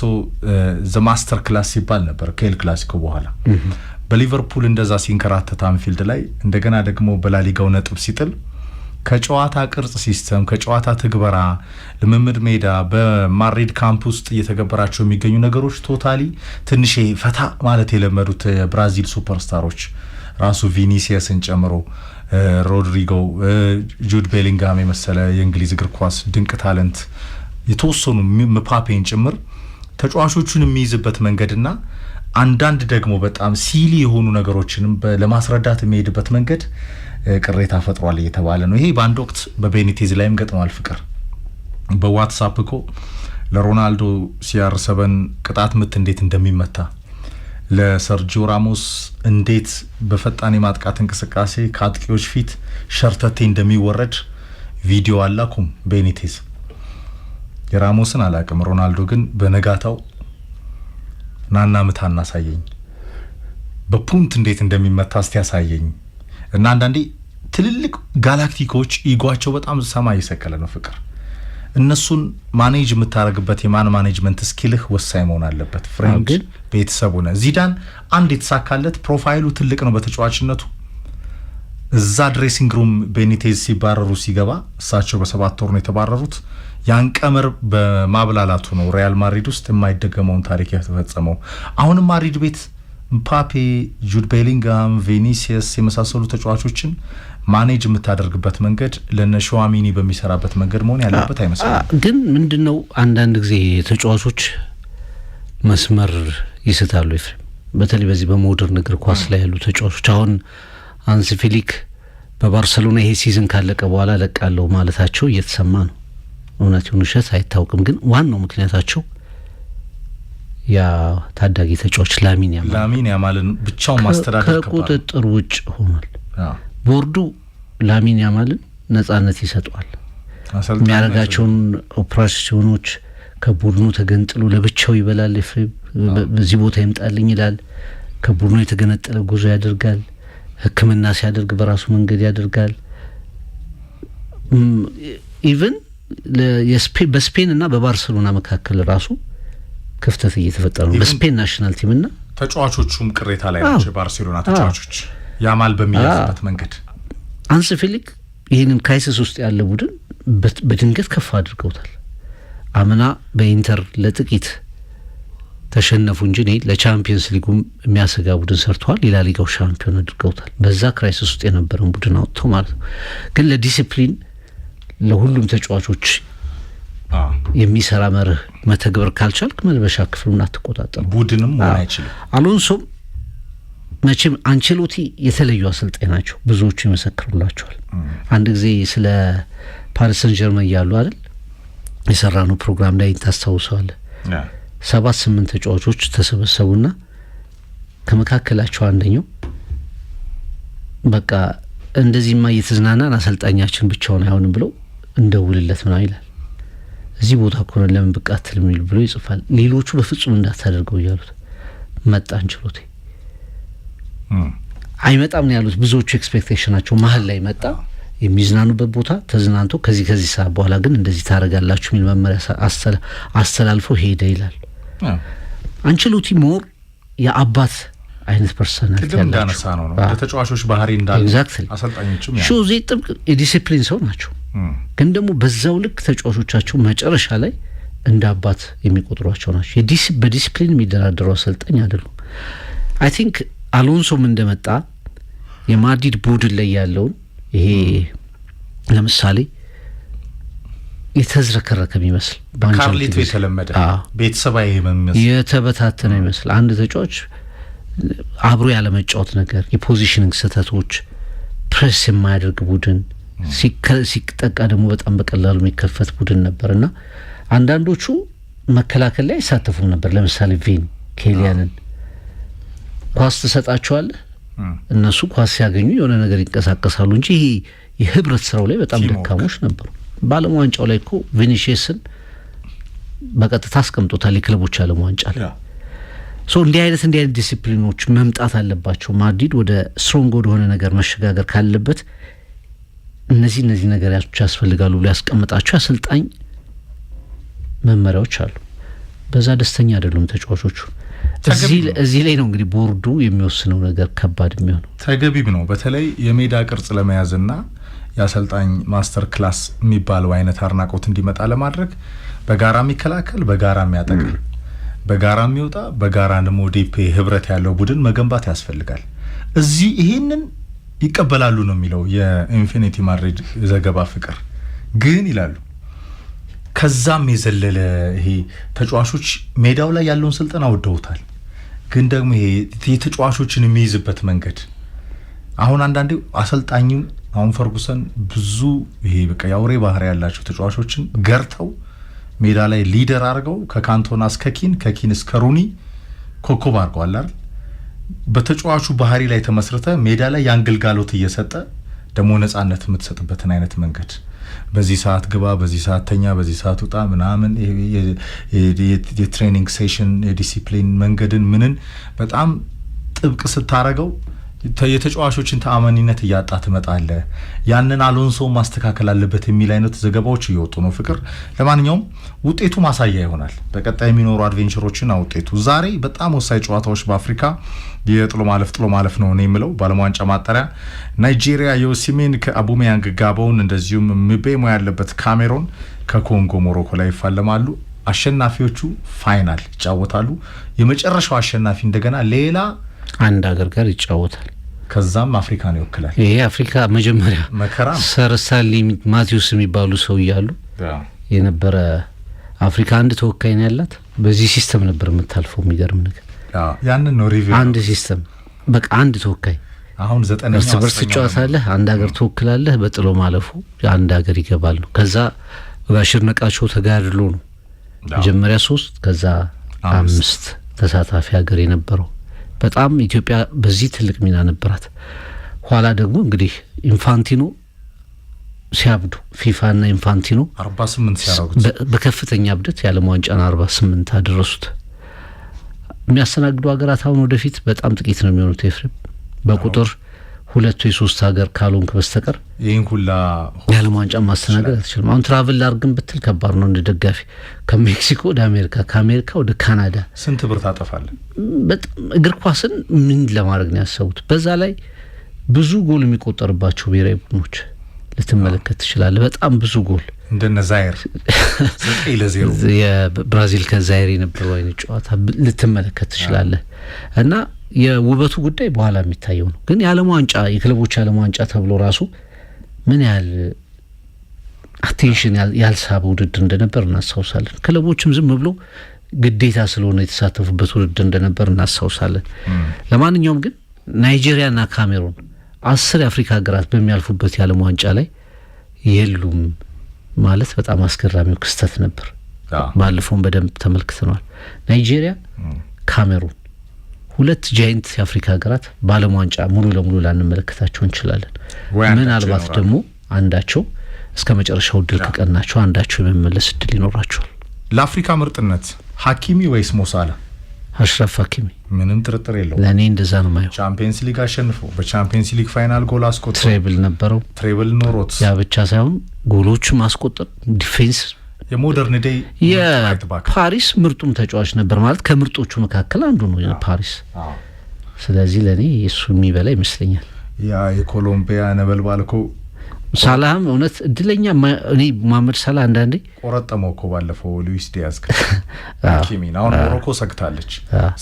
ዘ ማስተር ክላስ ሲባል ነበር ከኤል ክላሲኮ በኋላ በሊቨርፑል እንደዛ ሲንከራተት አንፊልድ ላይ እንደገና ደግሞ በላሊጋው ነጥብ ሲጥል ከጨዋታ ቅርጽ ሲስተም ከጨዋታ ትግበራ ልምምድ ሜዳ በማድሪድ ካምፕ ውስጥ እየተገበራቸው የሚገኙ ነገሮች ቶታሊ ትንሽ ፈታ ማለት የለመዱት ብራዚል ሱፐርስታሮች ራሱ ቪኒሲየስን ጨምሮ ሮድሪጎ ጁድ ቤሊንጋም የመሰለ የእንግሊዝ እግር ኳስ ድንቅ ታለንት የተወሰኑ ምፓፔን ጭምር ተጫዋቾቹን የሚይዝበት መንገድና አንዳንድ ደግሞ በጣም ሲሊ የሆኑ ነገሮችንም ለማስረዳት የሚሄድበት መንገድ ቅሬታ ፈጥሯል እየተባለ ነው። ይሄ በአንድ ወቅት በቤኒቴዝ ላይም ገጥሟል። ፍቅር በዋትስአፕ እኮ ለሮናልዶ ሲያር7 ቅጣት ምት እንዴት እንደሚመታ ለሰርጂዮ ራሞስ እንዴት በፈጣን የማጥቃት እንቅስቃሴ ከአጥቂዎች ፊት ሸርተቴ እንደሚወረድ ቪዲዮ አላኩም ቤኒቴዝ። የራሞስን አላቅም። ሮናልዶ ግን በነጋታው ናና ምታና ሳየኝ በፑንት እንዴት እንደሚመታ እስቲ ያሳየኝ እና አንዳንዴ ትልልቅ ጋላክቲኮች ኢጓቸው በጣም ሰማይ ይሰቀለ ነው። ፍቅር እነሱን ማኔጅ የምታረግበት የማን ማኔጅመንት ስኪልህ ወሳኝ መሆን አለበት። ፍሬንድ ቤተሰቡ ነው። ዚዳን አንድ የተሳካለት ፕሮፋይሉ ትልቅ ነው በተጫዋችነቱ። እዛ ድሬሲንግ ሩም ቤኒቴዝ ሲባረሩ ሲገባ እሳቸው በ7 ወር ነው የተባረሩት። ያን ቀመር በማብላላቱ ነው ሪያል ማድሪድ ውስጥ የማይደገመውን ታሪክ የተፈጸመው። አሁንም ማድሪድ ቤት ምፓፔ፣ ጁድ ቤሊንጋም፣ ቪኒሲየስ የመሳሰሉ ተጫዋቾችን ማኔጅ የምታደርግበት መንገድ ለነሸዋሚኒ በሚሰራበት መንገድ መሆን ያለበት አይመስልም። ግን ምንድነው አንዳንድ ጊዜ ተጫዋቾች መስመር ይስታሉ። ኤፍሬም በተለይ በዚህ በሞደርን እግር ኳስ ላይ ያሉ ተጫዋቾች አሁን አንስ ፊሊክ በባርሰሎና ይሄ ሲዝን ካለቀ በኋላ ለቃለው ማለታቸው እየተሰማ ነው። እውነት ይሁን ውሸት አይታወቅም። ግን ዋናው ምክንያታቸው ያ ታዳጊ ተጫዋች ላሚን ያማልን ብቻው ማስተዳደር ከቁጥጥር ውጭ ሆኗል። ቦርዱ ላሚን ያማልን ነጻነት ይሰጠዋል። የሚያደርጋቸውን ኦፕሬሽኖች ከቡድኑ ተገንጥሎ ለብቻው ይበላል። በዚህ ቦታ ይምጣልኝ ይላል። ከቡድኑ የተገነጠለ ጉዞ ያደርጋል። ሕክምና ሲያደርግ በራሱ መንገድ ያደርጋል። ኢቭን በስፔን እና በባርሰሎና መካከል ራሱ ክፍተት እየተፈጠረ ነው። በስፔን ናሽናል ቲም እና ተጫዋቾቹም ቅሬታ ላይ ናቸው። ባርሴሎና ተጫዋቾች ያማል በሚያዝበት መንገድ አንስ ፊሊክ ይህንን ክራይሲስ ውስጥ ያለ ቡድን በድንገት ከፍ አድርገውታል። አምና በኢንተር ለጥቂት ተሸነፉ እንጂ ለቻምፒየንስ ሊጉም የሚያሰጋ ቡድን ሰርተዋል። ላሊጋው ሻምፒዮን አድርገውታል። በዛ ክራይሲስ ውስጥ የነበረን ቡድን አውጥተው ማለት ነው። ግን ለዲሲፕሊን ለሁሉም ተጫዋቾች የሚሰራ መርህ መተግበር ካልቻልክ መልበሻ ክፍሉን አትቆጣጠር፣ ቡድንም መሆን አይችልም። አሎንሶም መቼም አንቸሎቲ የተለዩ አሰልጣኝ ናቸው፣ ብዙዎቹ ይመሰክሩላቸዋል። አንድ ጊዜ ስለ ፓሪስ ሰን ጀርመን ያሉ አይደል የሰራነው ፕሮግራም ላይ ታስታውሳለህ? 7-8 ተጫዋቾች ተሰበሰቡና ከመካከላቸው አንደኛው በቃ እንደዚህማ እየተዝናናን አሰልጣኛችን ብቻውን አይሆንም ብለው እንደውልለት ምናምን ይላል። እዚህ ቦታ እኮ ነው ለምን ብቅ አትልም ብሎ ይጽፋል። ሌሎቹ በፍጹም እንዳታደርገው እያሉት መጣ አንቸሎቲ። አይመጣም ነው ያሉት ብዙዎቹ። ኤክስፔክቴሽናቸው መሀል ላይ መጣ። የሚዝናኑበት ቦታ ተዝናንቶ ከዚህ ሰዓት በኋላ ግን እንደዚህ ታደርጋላችሁ የሚል መመሪያ አስተላልፎ ሄደ ይላል። አንቸሎቲ ሞር የአባት አይነት ፐርሰናሊቲ ያላቸው ነው። ለተጫዋቾች ባህሪ እንዳለ አሰልጣኞችም ሾዜ ጥብቅ የዲሲፕሊን ሰው ናቸው። ግን ደግሞ በዛው ልክ ተጫዋቾቻቸው መጨረሻ ላይ እንደ አባት የሚቆጥሯቸው ናቸው። በዲሲፕሊን የሚደራደሩ አሰልጣኝ አይደሉም። አይ ቲንክ አሎንሶም እንደመጣ የማድሪድ ቡድን ላይ ያለውን ይሄ ለምሳሌ የተዝረከረከ የሚመስል በካርሊቶ የተለመደ ቤተሰባዊ የሚመስል የተበታተነ ይመስል አንድ ተጫዋች አብሮ ያለ መጫወት ነገር፣ የፖዚሽኒንግ ስህተቶች፣ ፕሬስ የማያደርግ ቡድን ሲጠቃ ደግሞ በጣም በቀላሉ የሚከፈት ቡድን ነበርና አንዳንዶቹ መከላከል ላይ አይሳተፉም ነበር። ለምሳሌ ኬሊያንን ኳስ ትሰጣቸዋለህ እነሱ ኳስ ሲያገኙ የሆነ ነገር ይንቀሳቀሳሉ እንጂ የህብረት ስራው ላይ በጣም ደካሞች ነበሩ። በዓለም ዋንጫው ላይ እኮ ቪኒሺየስን በቀጥታ አስቀምጦታል የክለቦች ዓለም ዋንጫ ላይ። እንዲህ አይነት ዲሲፕሊኖች መምጣት አለባቸው። ማድሪድ ወደ ስትሮንግ ወደሆነ ነገር መሸጋገር ካለበት እነዚህ ነገሮች ያስፈልጋሉ ብሎ ያስቀምጣቸው አሰልጣኝ መመሪያዎች አሉ። በዛ ደስተኛ አይደሉም ተጫዋቾቹ። እዚህ ላይ ነው እንግዲህ ቦርዱ የሚወስነው ነገር ከባድ የሚሆነው። ተገቢም ነው። በተለይ የሜዳ ቅርጽ ለመያዝና የአሰልጣኝ ማስተር ክላስ የሚባለው አይነት አድናቆት እንዲመጣ ለማድረግ በጋራ የሚከላከል፣ በጋራ የሚያጠቃ፣ በጋራ የሚወጣ፣ በጋራ ደግሞ ዴፔ ህብረት ያለው ቡድን መገንባት ያስፈልጋል። እዚህ ይሄንን ይቀበላሉ ነው የሚለው የኢንፊኒቲ ማድሪድ ዘገባ። ፍቅር ግን ይላሉ ከዛም የዘለለ ይሄ ተጫዋቾች ሜዳው ላይ ያለውን ስልጠና ወደውታል። ግን ደግሞ ይሄ የተጫዋቾችን የሚይዝበት መንገድ አሁን አንዳንዴ አሰልጣኙ አሁን ፈርጉሰን ብዙ ይሄ በቃ ያውሬ ባህሪ ያላቸው ተጫዋቾችን ገርተው ሜዳ ላይ ሊደር አድርገው ከካንቶና እስከ ከኪን እስከ ሩኒ ኮከብ አድርገዋል አይደል? በተጫዋቹ ባህሪ ላይ ተመስርተ ሜዳ ላይ ያንግልጋሎት እየሰጠ ደግሞ ነጻነት የምትሰጥበትን አይነት መንገድ በዚህ ሰዓት ግባ፣ በዚህ ሰዓት ተኛ፣ በዚህ ሰዓት ውጣ ምናምን የትሬኒንግ ሴሽን የዲሲፕሊን መንገድን ምንን በጣም ጥብቅ ስታረገው የተጫዋቾችን ተአማኒነት እያጣ ትመጣለ። ያንን አሎንሶ ማስተካከል አለበት የሚል አይነት ዘገባዎች እየወጡ ነው። ፍቅር ለማንኛውም ውጤቱ ማሳያ ይሆናል በቀጣይ የሚኖሩ አድቬንቸሮችና ውጤቱ። ዛሬ በጣም ወሳኝ ጨዋታዎች በአፍሪካ የጥሎ ማለፍ ነው የሚለው ባለም ዋንጫ ማጣሪያ ናይጄሪያ የኦሲሜን ከአቡሜያንግ ጋቦን፣ እንደዚሁም ምቤሞ ያለበት ካሜሮን ከኮንጎ ሞሮኮ ላይ ይፋለማሉ። አሸናፊዎቹ ፋይናል ይጫወታሉ። የመጨረሻው አሸናፊ እንደገና ሌላ አንድ ሀገር ጋር ይጫወታል። ከዛም አፍሪካን ይወክላል። ይሄ አፍሪካ መጀመሪያ ሰር ሳሊ ማቲዩስ የሚባሉ ሰው እያሉ የነበረ አፍሪካ አንድ ተወካይ ነው ያላት። በዚህ ሲስተም ነበር የምታልፈው። የሚገርም ነገር ያንን ነው ሪቪው አንድ ሲስተም በቃ አንድ ተወካይ። አሁን 9ኛው እርስ በርስ ትጫወታለህ፣ አንድ ሀገር ትወክላለህ። በጥሎ ማለፉ አንድ ሀገር ይገባል ነው። ከዛ በአሸናነቃቸው ተጋድሎ ነው መጀመሪያ 3 ከዛ 5 ተሳታፊ ሀገር የነበረው። በጣም ኢትዮጵያ በዚህ ትልቅ ሚና ነበራት። ኋላ ደግሞ እንግዲህ ኢንፋንቲኖ ሲያብዱ ፊፋና ኢንፋንቲኖ 48 ሲያረጉት በከፍተኛ እብደት የዓለም ዋንጫን 48 አደረሱት። የሚያስተናግዱ ሀገራት አሁን ወደፊት በጣም ጥቂት ነው የሚሆኑት። ኤፍሬም በቁጥር 2 ወይ 3 ሀገር ካልሆንክ በስተቀር ይሄን ሁላ የዓለም ዋንጫ ማስተናገድ አትችልም። አሁን ትራቭል ላርግን ብትል ከባድ ነው። እንደ ደጋፊ ከሜክሲኮ ወደ አሜሪካ፣ ከአሜሪካ ወደ ካናዳ ስንት ብር ታጠፋለህ? በጣም እግር ኳስን ምን ለማድረግ ነው ያሰቡት? በዛ ላይ ብዙ ጎል የሚቆጠርባቸው ብሔራዊ ቡድኖች ልትመለከት ትችላለህ። በጣም ብዙ ጎል እንደነ ዛይር 9-0 የብራዚል ከዛይር የነበረው አይነት ጨዋታ ልትመለከት ትችላለህ። እና የውበቱ ጉዳይ በኋላ የሚታየው ነው። ግን የዓለም ዋንጫ የክለቦች ዓለም ዋንጫ ተብሎ ራሱ ምን ያህል አቴንሽን ያልሳበ ውድድር እንደነበር እናስታውሳለን። ክለቦችም ዝም ብሎ ግዴታ ስለሆነ የተሳተፉበት ውድድር እንደነበር እናስታውሳለን። ለማንኛውም ግን ናይጄሪያና ካሜሩን 10 የአፍሪካ ሀገራት በሚያልፉበት የዓለም ዋንጫ ላይ የሉም ማለት በጣም አስገራሚው ክስተት ነበር። ባለፈውም በደንብ ተመልክተናል። ናይጄሪያ፣ ካሜሩን 2 ጃይንት የአፍሪካ ሀገራት በዓለም ዋንጫ ሙሉ ለሙሉ ላንመለከታቸው እንችላለን። ምናልባት ደግሞ አንዳቸው እስከ መጨረሻው ድል ከቀናቸው አንዳቸው የመመለስ እድል ይኖራቸዋል። ለአፍሪካ ምርጥነት ሀኪሚ ወይስ ሞሳላ? አሽራፍ ሀኪሚ ምንም ጥርጥር የለው። ለኔ እንደዛ ነው ማየው። ቻምፒየንስ ሊግ አሸንፎ በቻምፒየንስ ሊግ ፋይናል ጎል አስቆጥሮ ትሬብል ነበረው። ትሬብል ኖሮት ያ ብቻ ሳይሆን ጎሎቹ ማስቆጠር ዲፌንስ የሞደርን ዴይ የፓሪስ ምርጡም ተጫዋች ነበር ማለት ከምርጦቹ መካከል አንዱ ነው የፓሪስ። ስለዚህ ለኔ እሱ የሚበላ ይመስለኛል። ያ የኮሎምቢያ ነበልባልኮ ሳላህም እውነት እድለኛ እኔ መሐመድ ሳላህ አንዳንዴ ቆረጠመው እኮ ባለፈው ሉዊስ ዲያዝ ሀኪሚን አሁን ሞሮኮ ሰግታለች።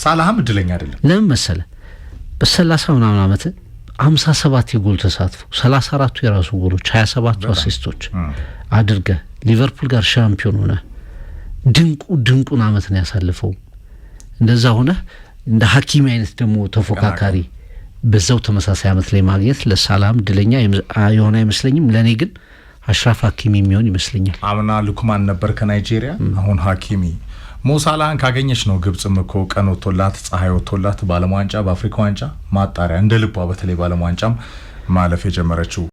ሳላህም እድለኛ አይደለም። ለምን መሰለ በ30 ምናምን ዓመት 57 የጎል ተሳትፎ 34ቱ የራሱ ጎሎች 27ቱ አሲስቶች አድርገ ሊቨርፑል ጋር ሻምፒዮን ሆነ ድንቁን ዓመት ነው ያሳለፈው። እንደዛ ሆነ እንደ ሀኪሚ አይነት ደግሞ ተፎካካሪ በዛው ተመሳሳይ ዓመት ላይ ማግኘት ለሳላም ድለኛ የሆነ አይመስለኝም። ለኔ ግን አሽራፍ ሀኪሚ የሚሆን ይመስለኛል። አምና ሉክማን ነበር ከናይጄሪያ፣ አሁን ሀኪሚ ሞሳላን ካገኘች ነው ግብጽም እኮ ቀን ወጥቶላት ፀሐይ ወጥቶላት በዓለም ዋንጫ በአፍሪካ ዋንጫ ማጣሪያ እንደ ልቧ በተለይ በዓለም ዋንጫም ማለፍ የጀመረችው።